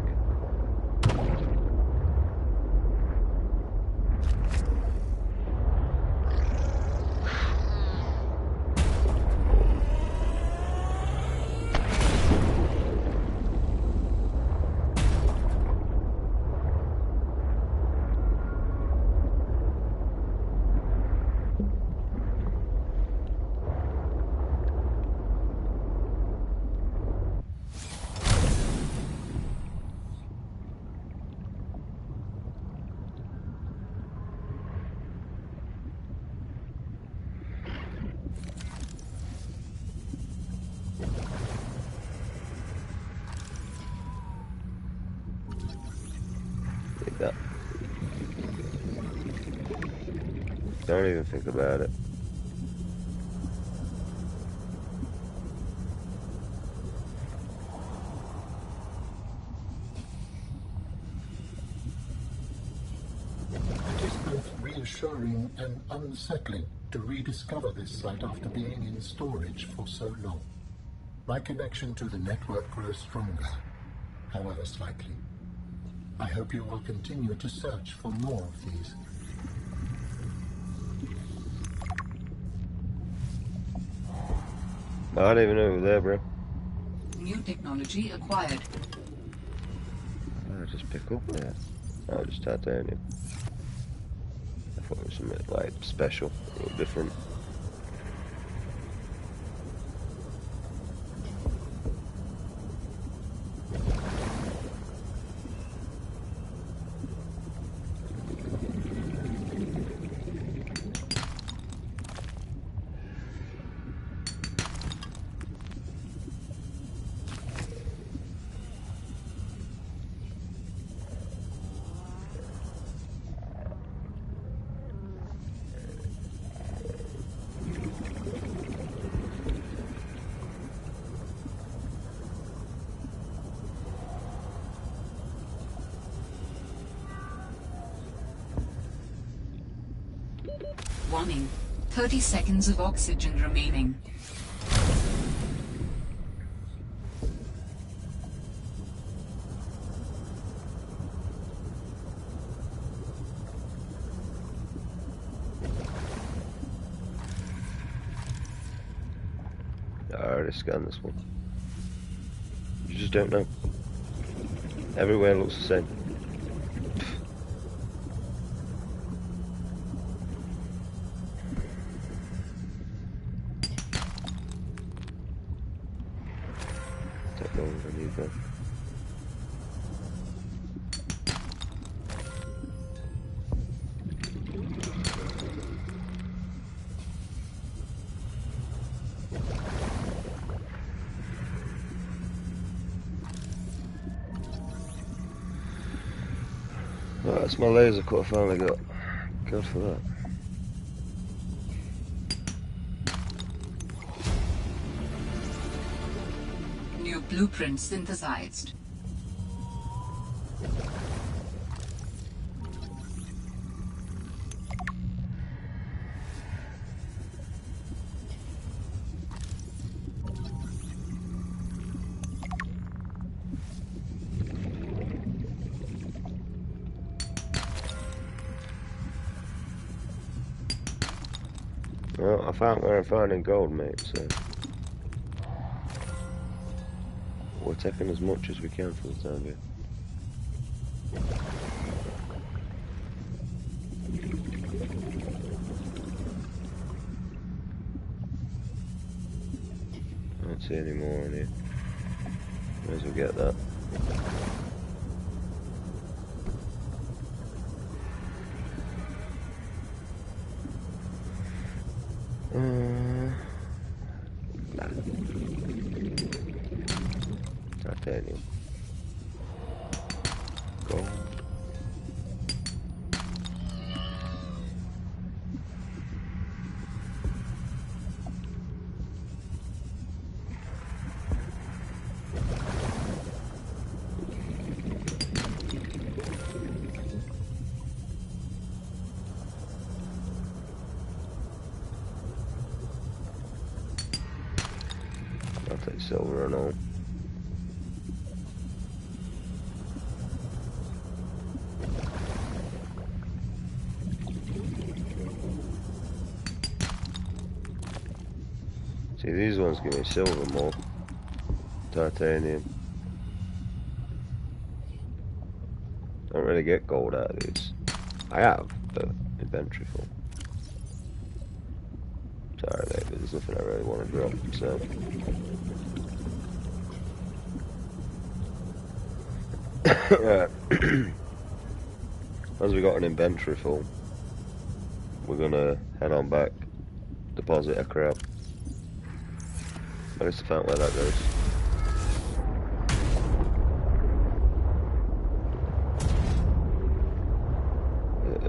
Take that. Don't even think about it. It is both reassuring and unsettling to rediscover this site after being in storage for so long. My connection to the network grows stronger, however slightly. I hope you will continue to search for more of these. I don't even know who there, bro. New technology acquired. I just pick up there. Oh, just titanium. I thought it was something like special, a little different. Warning. 30 seconds of oxygen remaining. I already scanned this one. You just don't know. Everywhere looks the same. Take longer than you go. That's my laser cut I finally got. Good for that. New blueprint synthesized. Well, I found where I'm finding gold, mate, so we're taking as much as we can for the time being. I don't see any more in here. May as well get that. Nah. Titanium. Gold. I'll take silver and all. See, these ones give me silver more. Titanium. Don't really get gold out of these. I have, but inventory full. Sorry, mate, but there's nothing I really want to drop, so. As we got an inventory full, we're gonna head on back, deposit our crap. I just found where that goes.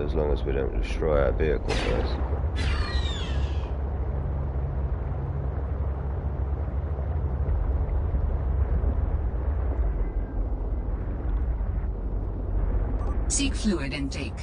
As long as we don't destroy our vehicle first. Seek fluid intake.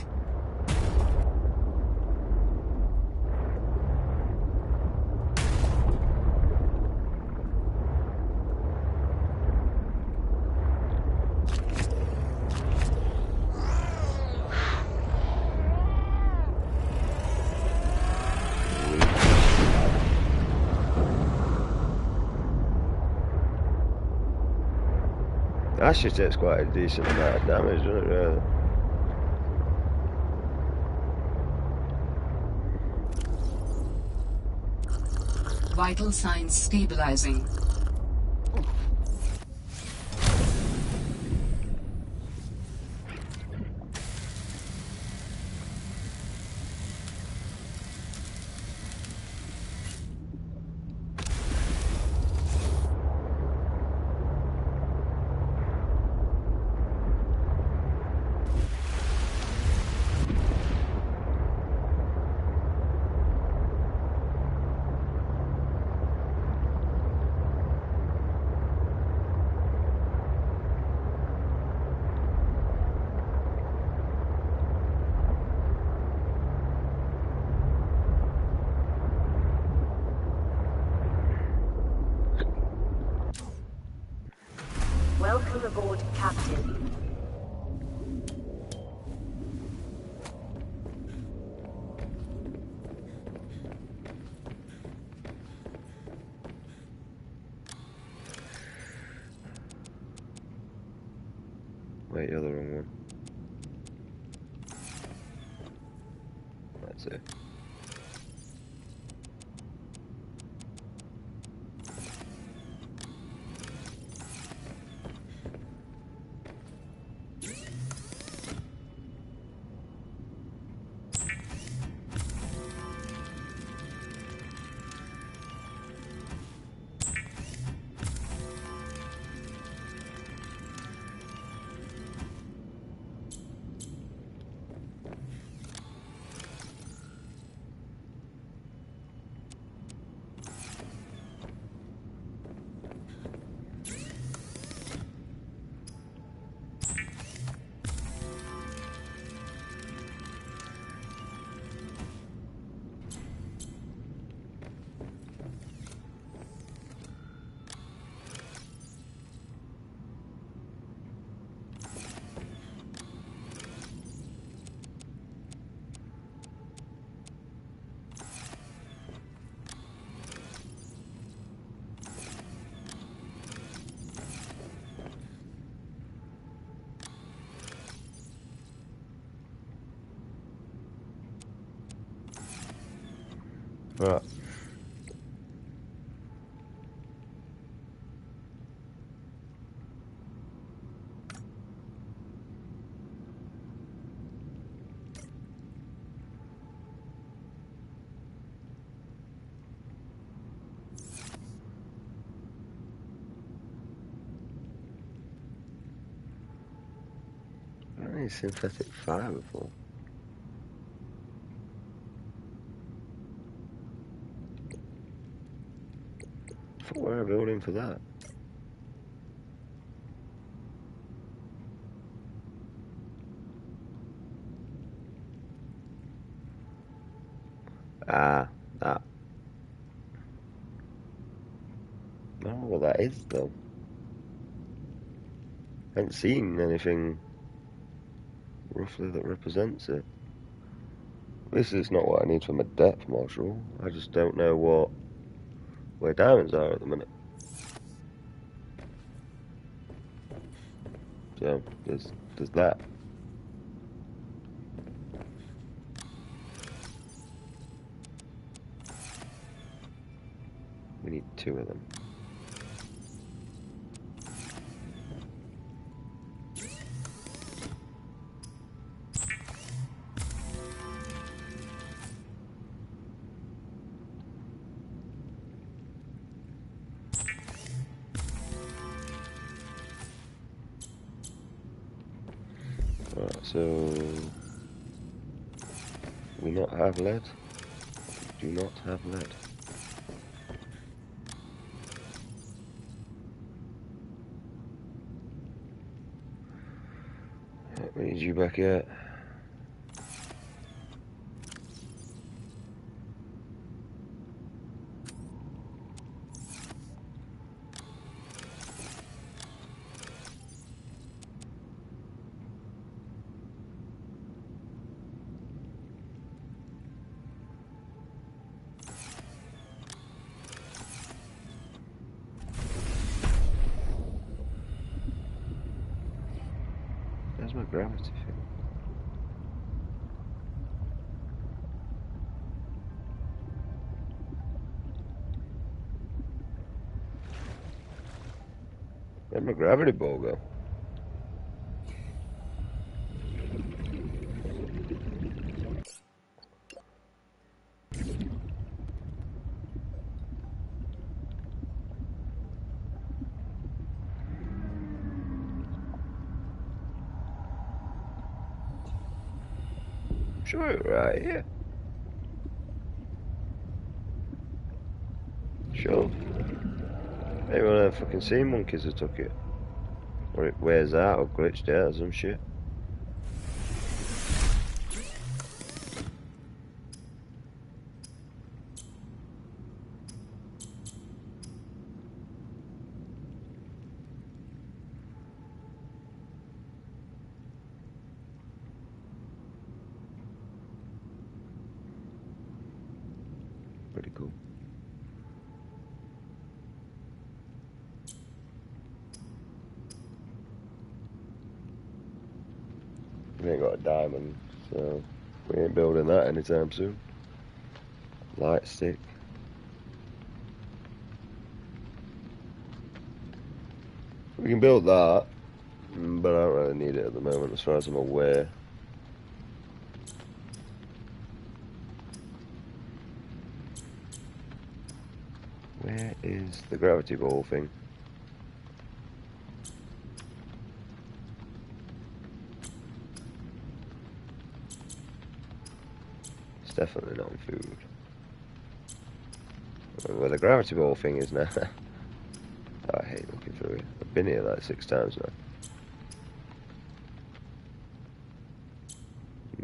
Actually takes quite a decent amount of damage, doesn't it, really? Vital signs stabilizing. Welcome aboard, Captain. Wait, you're the wrong one. That's it. Right. Nice synthetic fibre for. I thought we were building for that. Ah, that. I don't know what that is though. I haven't seen anything roughly that represents it. This is not what I need for my depth module. I just don't know where diamonds are at the minute. So there's that. We need 2 of them. Right, so we not have lead? Do not have lead. We need you back yet. There's my gravity field. Where'd my gravity ball go? Sure, right here. Sure. Maybe one of the fucking sea monkeys have took it. Or it wears out or glitched out or some shit. Pretty cool. We ain't got a diamond, so we ain't building that anytime soon. Light stick. We can build that, but I don't really need it at the moment as far as I'm aware. Where is the gravity ball thing? It's definitely not in food. Where the gravity ball thing is now. I hate looking through it. I've been here like 6 times now.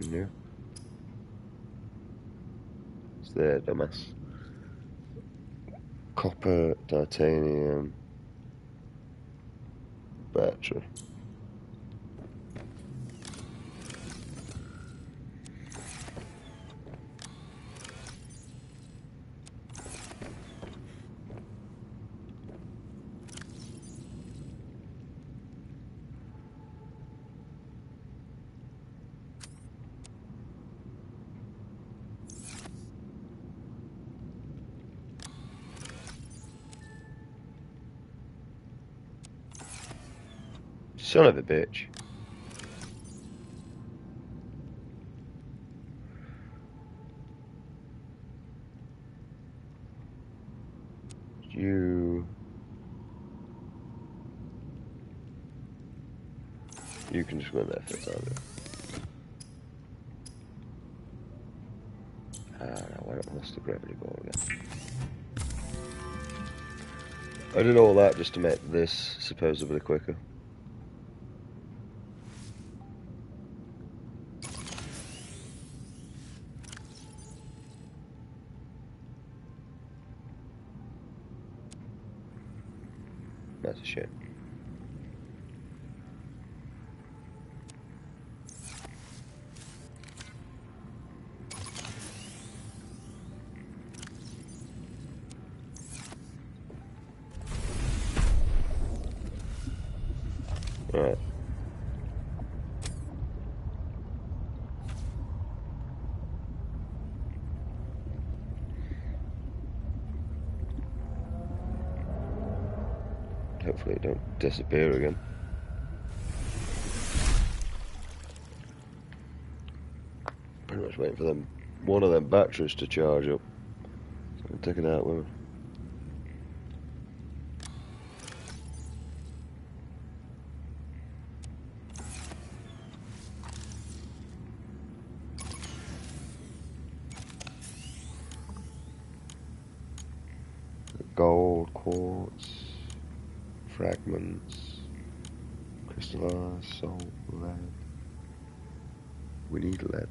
Yeah. It's there, dumbass. Copper, titanium, battery. Son of a bitch. You can just go in there for the time. Now why not lost the gravity ball again? I did all that just to make this supposedly quicker. That's a shame. Alright. Hopefully it don't disappear again. Pretty much waiting for them, one of them batteries to charge up. So I can take it out with me. Gold, quartz, fragments, crystallized salt, lead. We need lead.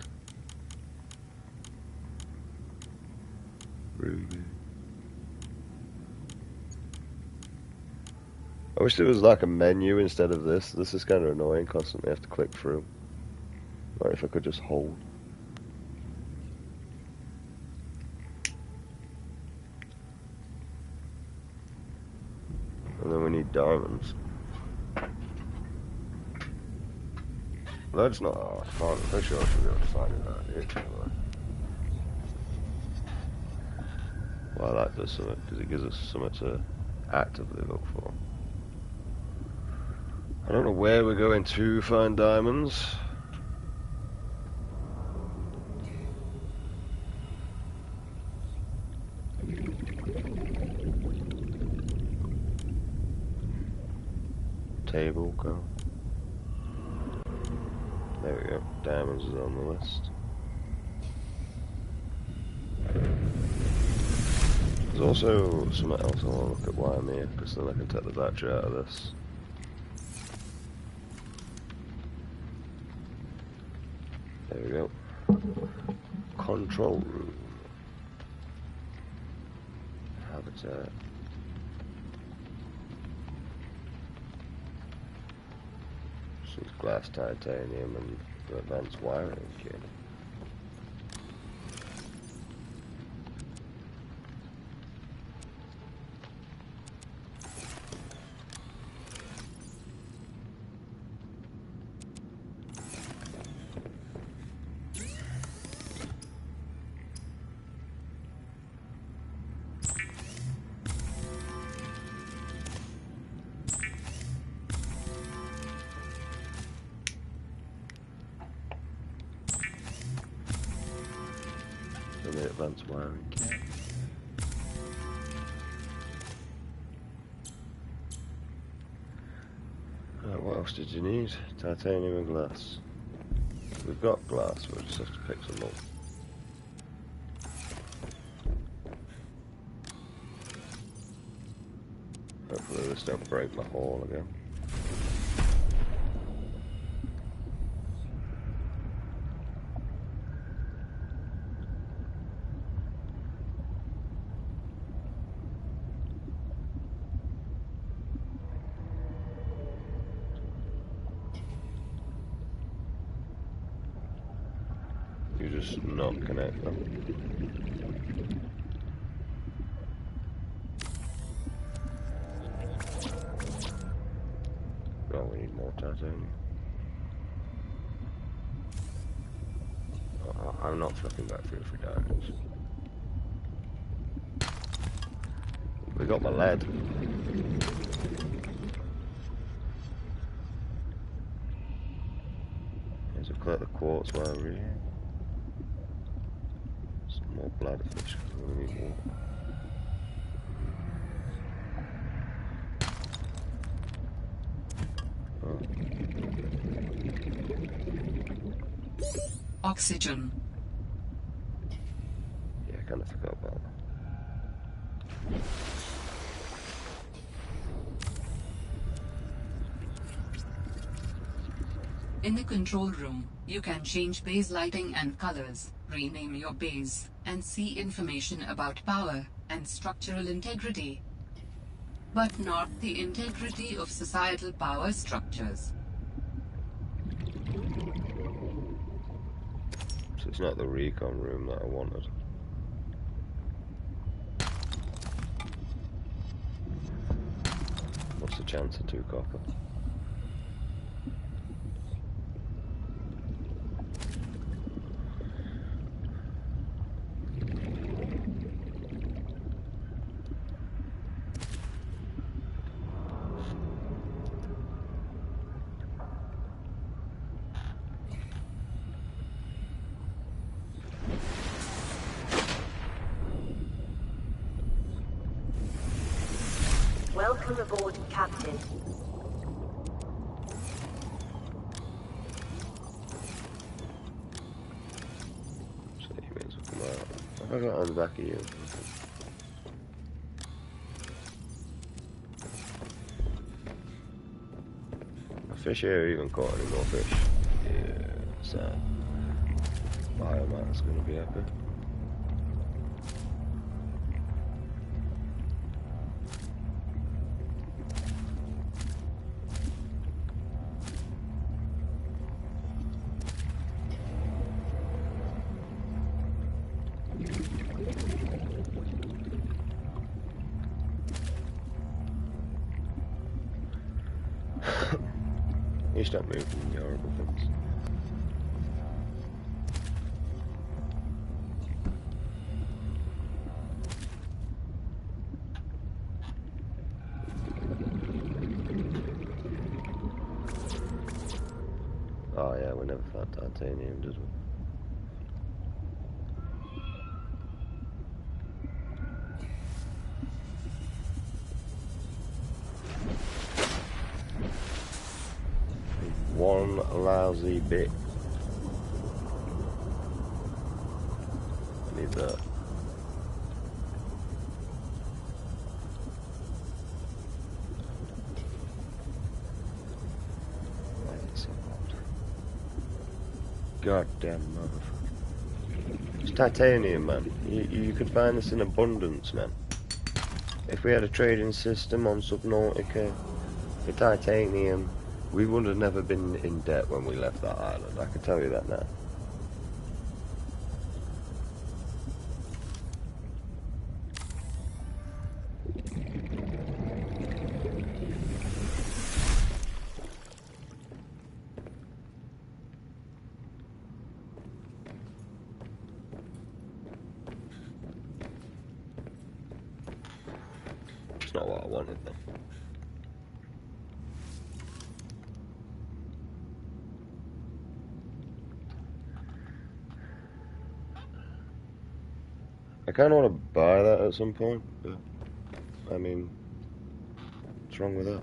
Ruby. I wish there was like a menu instead of this. This is kind of annoying, constantly have to click through. Or if I could just hold. And then we need diamonds. That's not hard. I'm pretty sure I should be able to find it out here. Well, that does something, because it gives us something to actively look for. I don't know where we're going to find diamonds. Table, go. There we go. Diamonds is on the list. There's also something else I want to look at while I'm here, because then I can take the battery out of this. There we go. Control room. Habitat. Some glass titanium and the advanced wiring cable. And the advanced wiring cable. What else did you need? Titanium and glass. We've got glass, we'll just have to pick some up. Hopefully this don't break my hole again. You just not connect them. Oh, we need more titanium. I'm not flipping back through for diamonds. We got my lead. collect the quartz while we're here. Some more bladderfish, because we need water. Oxygen. Yeah, I kind of forgot about that. In the control room, you can change base lighting and colors, rename your base, and see information about power and structural integrity. But not the integrity of societal power structures. So it's not the recon room that I wanted. What's the chance of 2 copper? Welcome aboard, Captain. So you may as well come out. Have I got on the back of you? A fish here even caught any more fish. Yeah, so biomass gonna be epic. You stop moving, you horrible things. Oh yeah, we never found titanium, did we? One lousy bit. I need that. Why is it so hot? Goddamn motherfucker. It's titanium, man. You could find this in abundance, man. If we had a trading system on Subnautica for titanium, we would have never been in debt when we left that island. I can tell you that now. It's not what I wanted, though. I kind of want to buy that at some point, but I mean, what's wrong with that?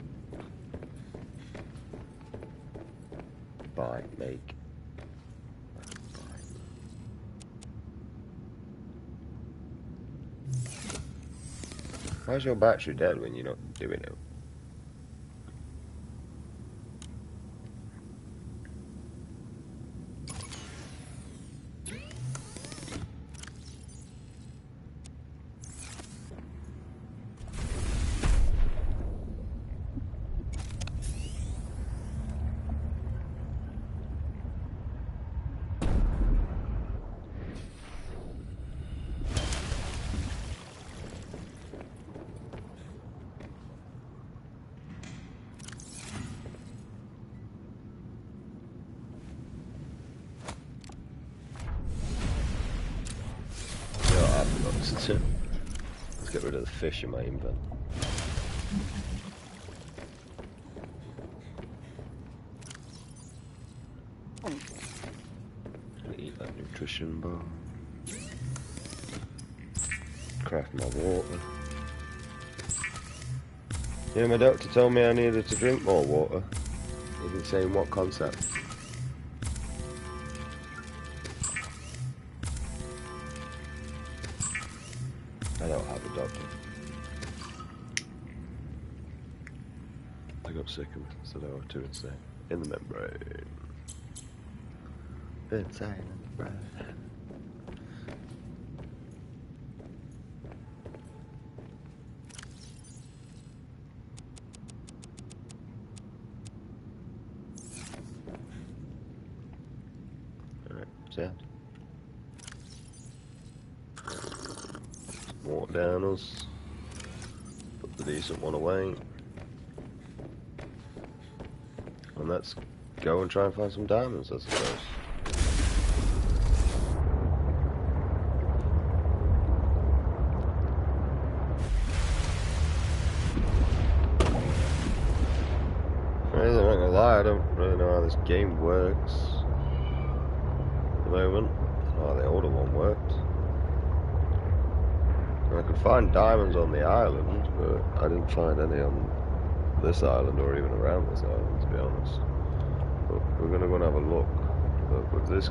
Buy, make. Buy. Why's your battery dead when you're not doing it? Let's get rid of the fish in my invent. potion bar. Craft my water. Yeah, my doctor told me I needed to drink more water. He didn't say in what concept. I don't have a doctor. I got sick of it, so they were too insane. In the membrane. Insane in the brain. Alright, sound. Water down us. Put the decent one away. And let's go and try and find some diamonds, I suppose. I'm not gonna lie, I don't really know how this game works at the moment. Oh, the older one worked. And I could find diamonds on the island, but I didn't find any on this island or even around this island, to be honest. But we're gonna go and have a look. But with this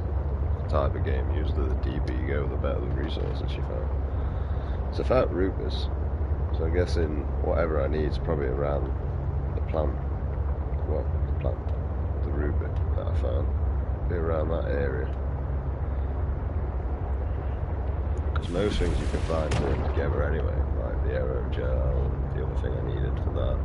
type of game, usually the deeper you go, the better the resources you find. So I found rubies, so I'm guessing whatever I need is probably around the plant. Well, the plant, the ruby that I found, be around that area. Because most things you can find turn together anyway, like the aerogel and the other thing I needed for that.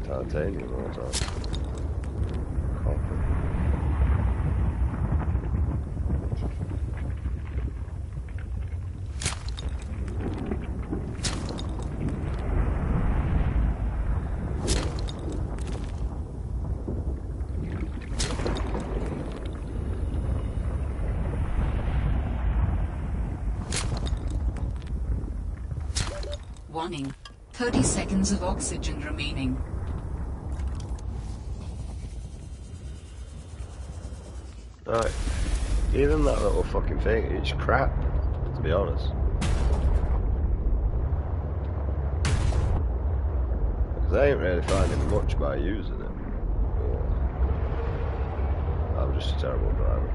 Titanium all the time. Copper. Warning. 30 seconds of oxygen remaining. Right. Even that little fucking thing, it's crap, to be honest. Because I ain't really finding much by using it. Oh. I'm just a terrible driver.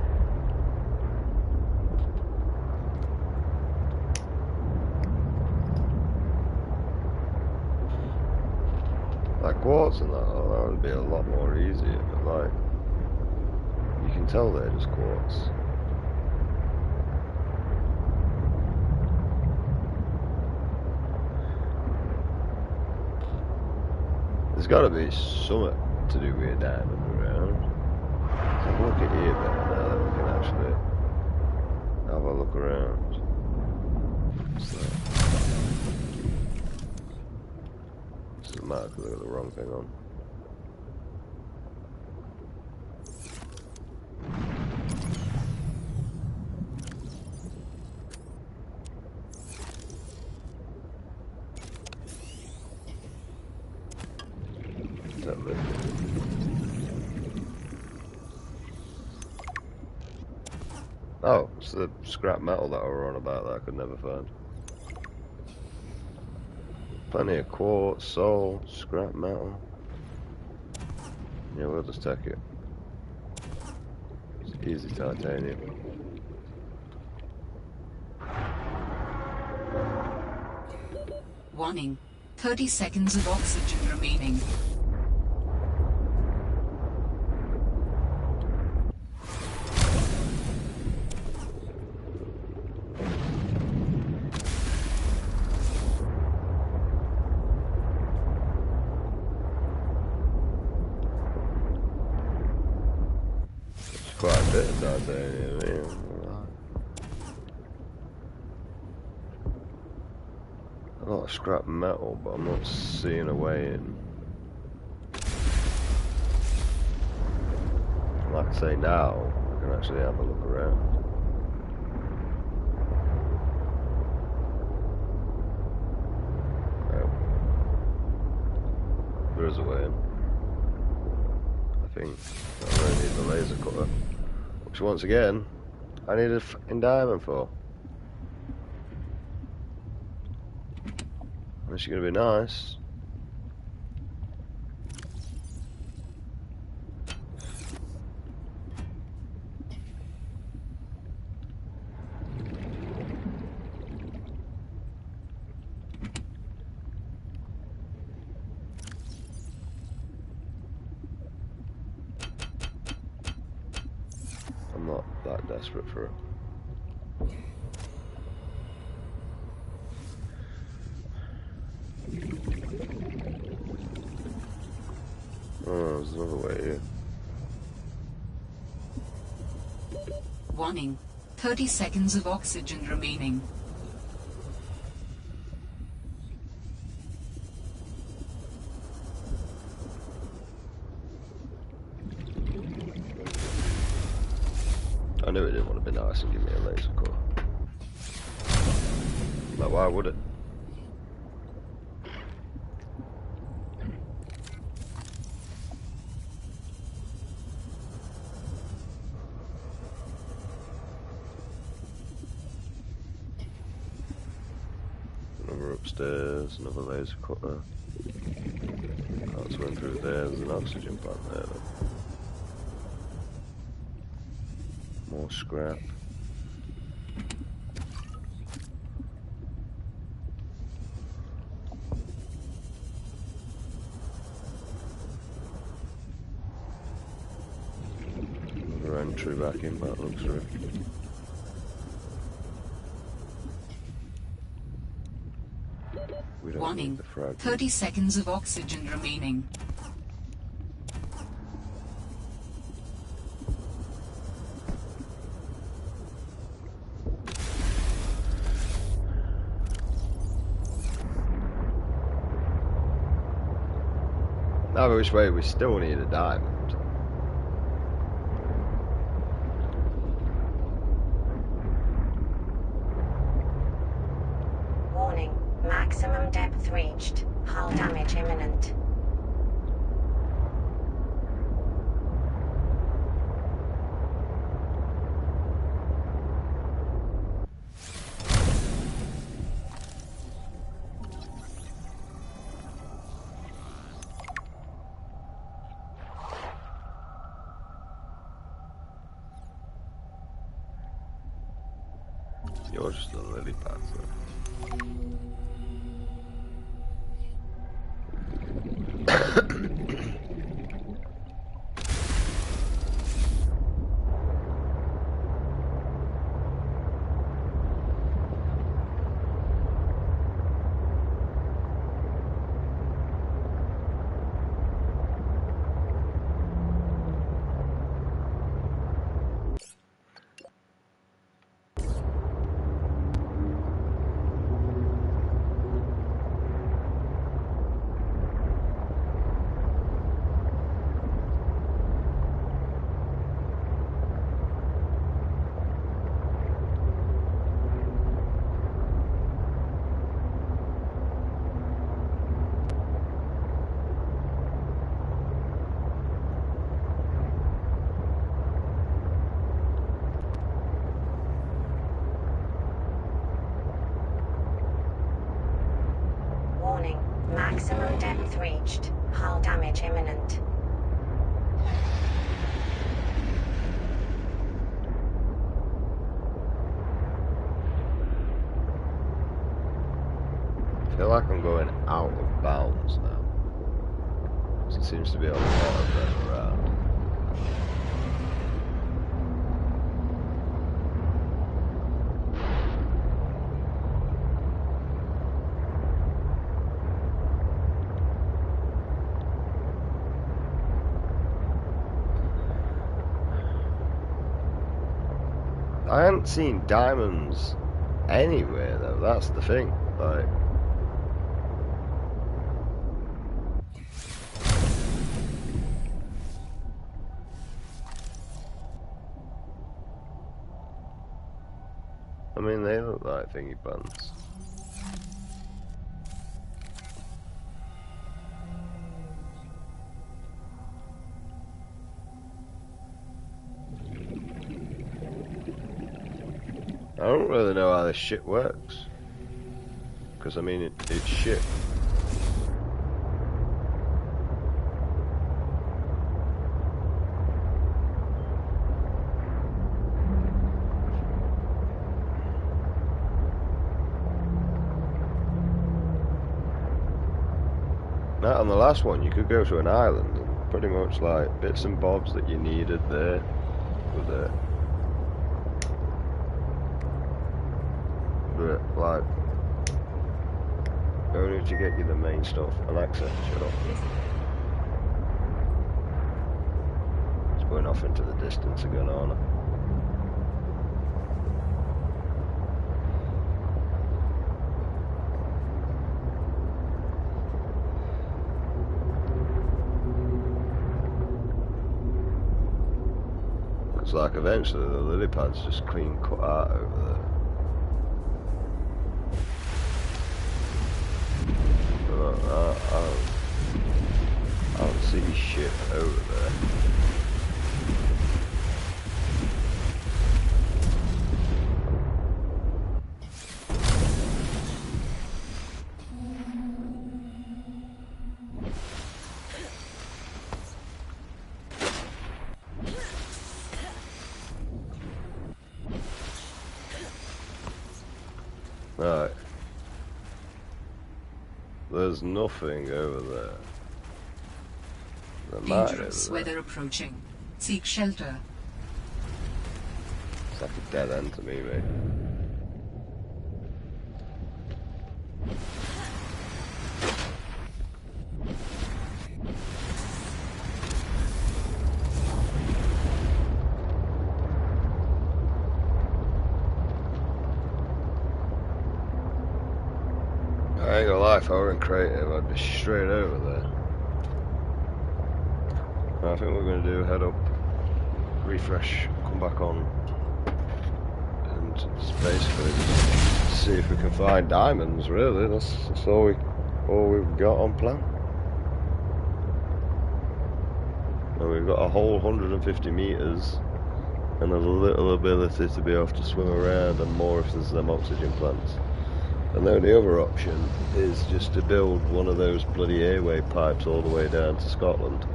Like quartz and that would be a lot more easier, but like, you can tell they're just quartz. There's got to be something to do with a diamond around. Let's have a look at here then, now that we can actually have a look around. What's that? Doesn't matter because I got the wrong thing on. Oh, it's the scrap metal that I were on about that I could never find. Plenty of quartz, soul, scrap metal. Yeah, we'll just take it. It's easy titanium. Warning. 30 seconds of oxygen remaining. quite a bit of titanium here. A lot of scrap metal, but I'm not seeing a way in. Like I say, now I can actually have a look around. Oh. There is a way in. I think I really need the laser cutter, which once again I need a fucking diamond for. Unless you're gonna be nice. I'm not that desperate for it. Oh, there's another way here. Warning. 30 seconds of oxygen remaining. I knew it didn't want to be nice and give me a laser core. Like, why would it? Another upstairs, another laser cutter. Can't swim through there, there's an oxygen plant there though. More scrap. Another entry back in, that looks right. We don't Warning. need the frag. 30 seconds of oxygen remaining. Either which way, we still need a diamond. Warning. Maximum depth reached. Hull damage imminent. You're just a lily pad, Warning. Maximum depth reached. Hull damage imminent. I feel like I'm going out of bounds now. There seems to be a lot of them around. I hadn't seen diamonds anywhere though, that's the thing. Like, I mean, they look like thingy buns. I don't really know how this shit works. Because, I mean, it's shit. Now, on the last one, you could go to an island and pretty much, like, bits and bobs that you needed there were there. But, like, only to get you the main stuff. Alexa, shut up. It's going off into the distance again, aren't I? Because, like, eventually the lily pad's just clean cut out over there. I don't see shit over there. Right. There's nothing over there. Dangerous weather approaching. Seek shelter. It's like a dead end to me, mate. I ain't gonna lie, if I weren't creative, I'd be straight over there. I think we're gonna do head up, refresh, come back on, and just basically just see if we can find diamonds. Really, that's all we've got on plan. And we've got a whole 150 meters, and a little ability to be able to swim around, and more if there's them oxygen plants. And then the other option is just to build one of those bloody airway pipes all the way down to Scotland.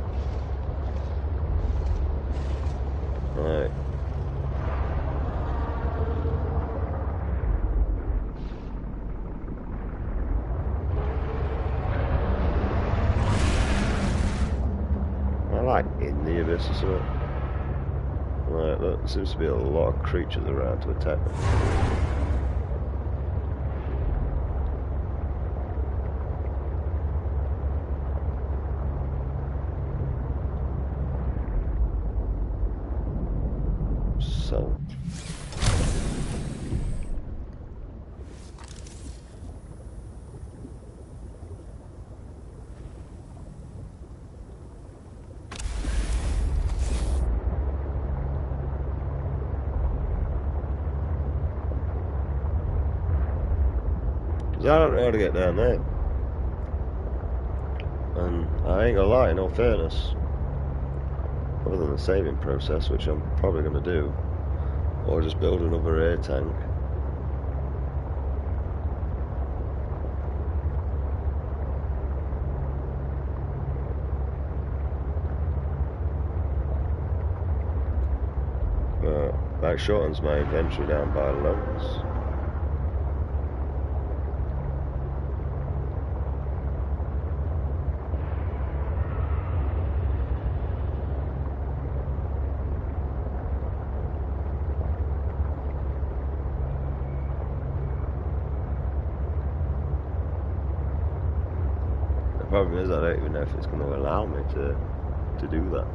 Right. I like in the abyss or something. Right, there seems to be a lot of creatures around to attack them. So I don't know how to get down there. And I ain't gonna lie, in all fairness, other than the saving process, which I'm probably gonna do, or just build another air tank. But that shortens my inventory down by loads. The problem is I don't even know if it's going to allow me to do that.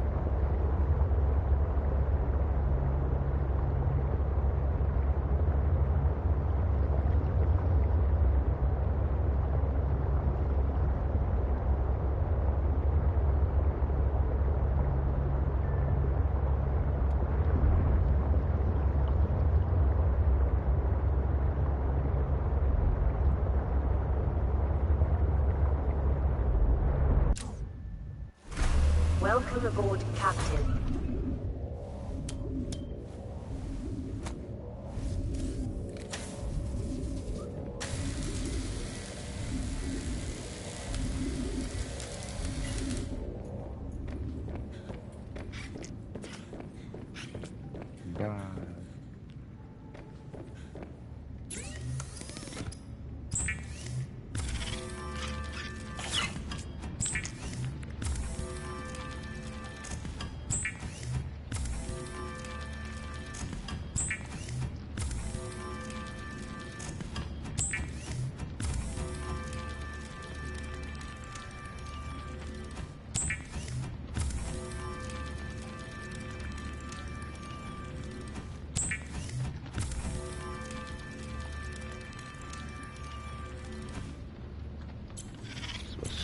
Welcome aboard, Captain.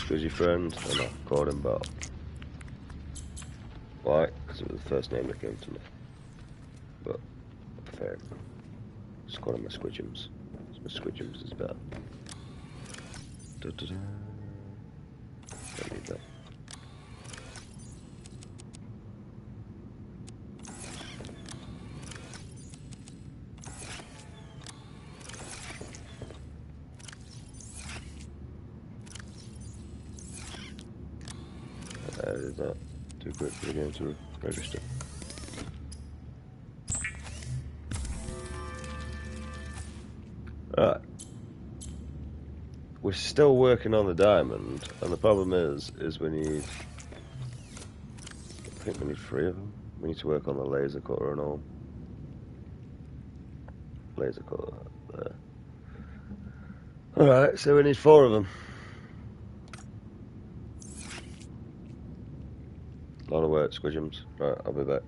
Squidgy friend, and I called him Bob. Why? Because it was the first name that came to me. But, fair. Just call him my Squidgems. My Squidgems is better. Da-da-da. Don't need that. I did that too quick for the game to register. Alright. We're still working on the diamond, and the problem is we need... I think we need 3 of them. We need to work on the laser cutter and all. Laser cutter, there. Alright, so we need 4 of them. A lot of work, Squidgems. Right, I'll be back.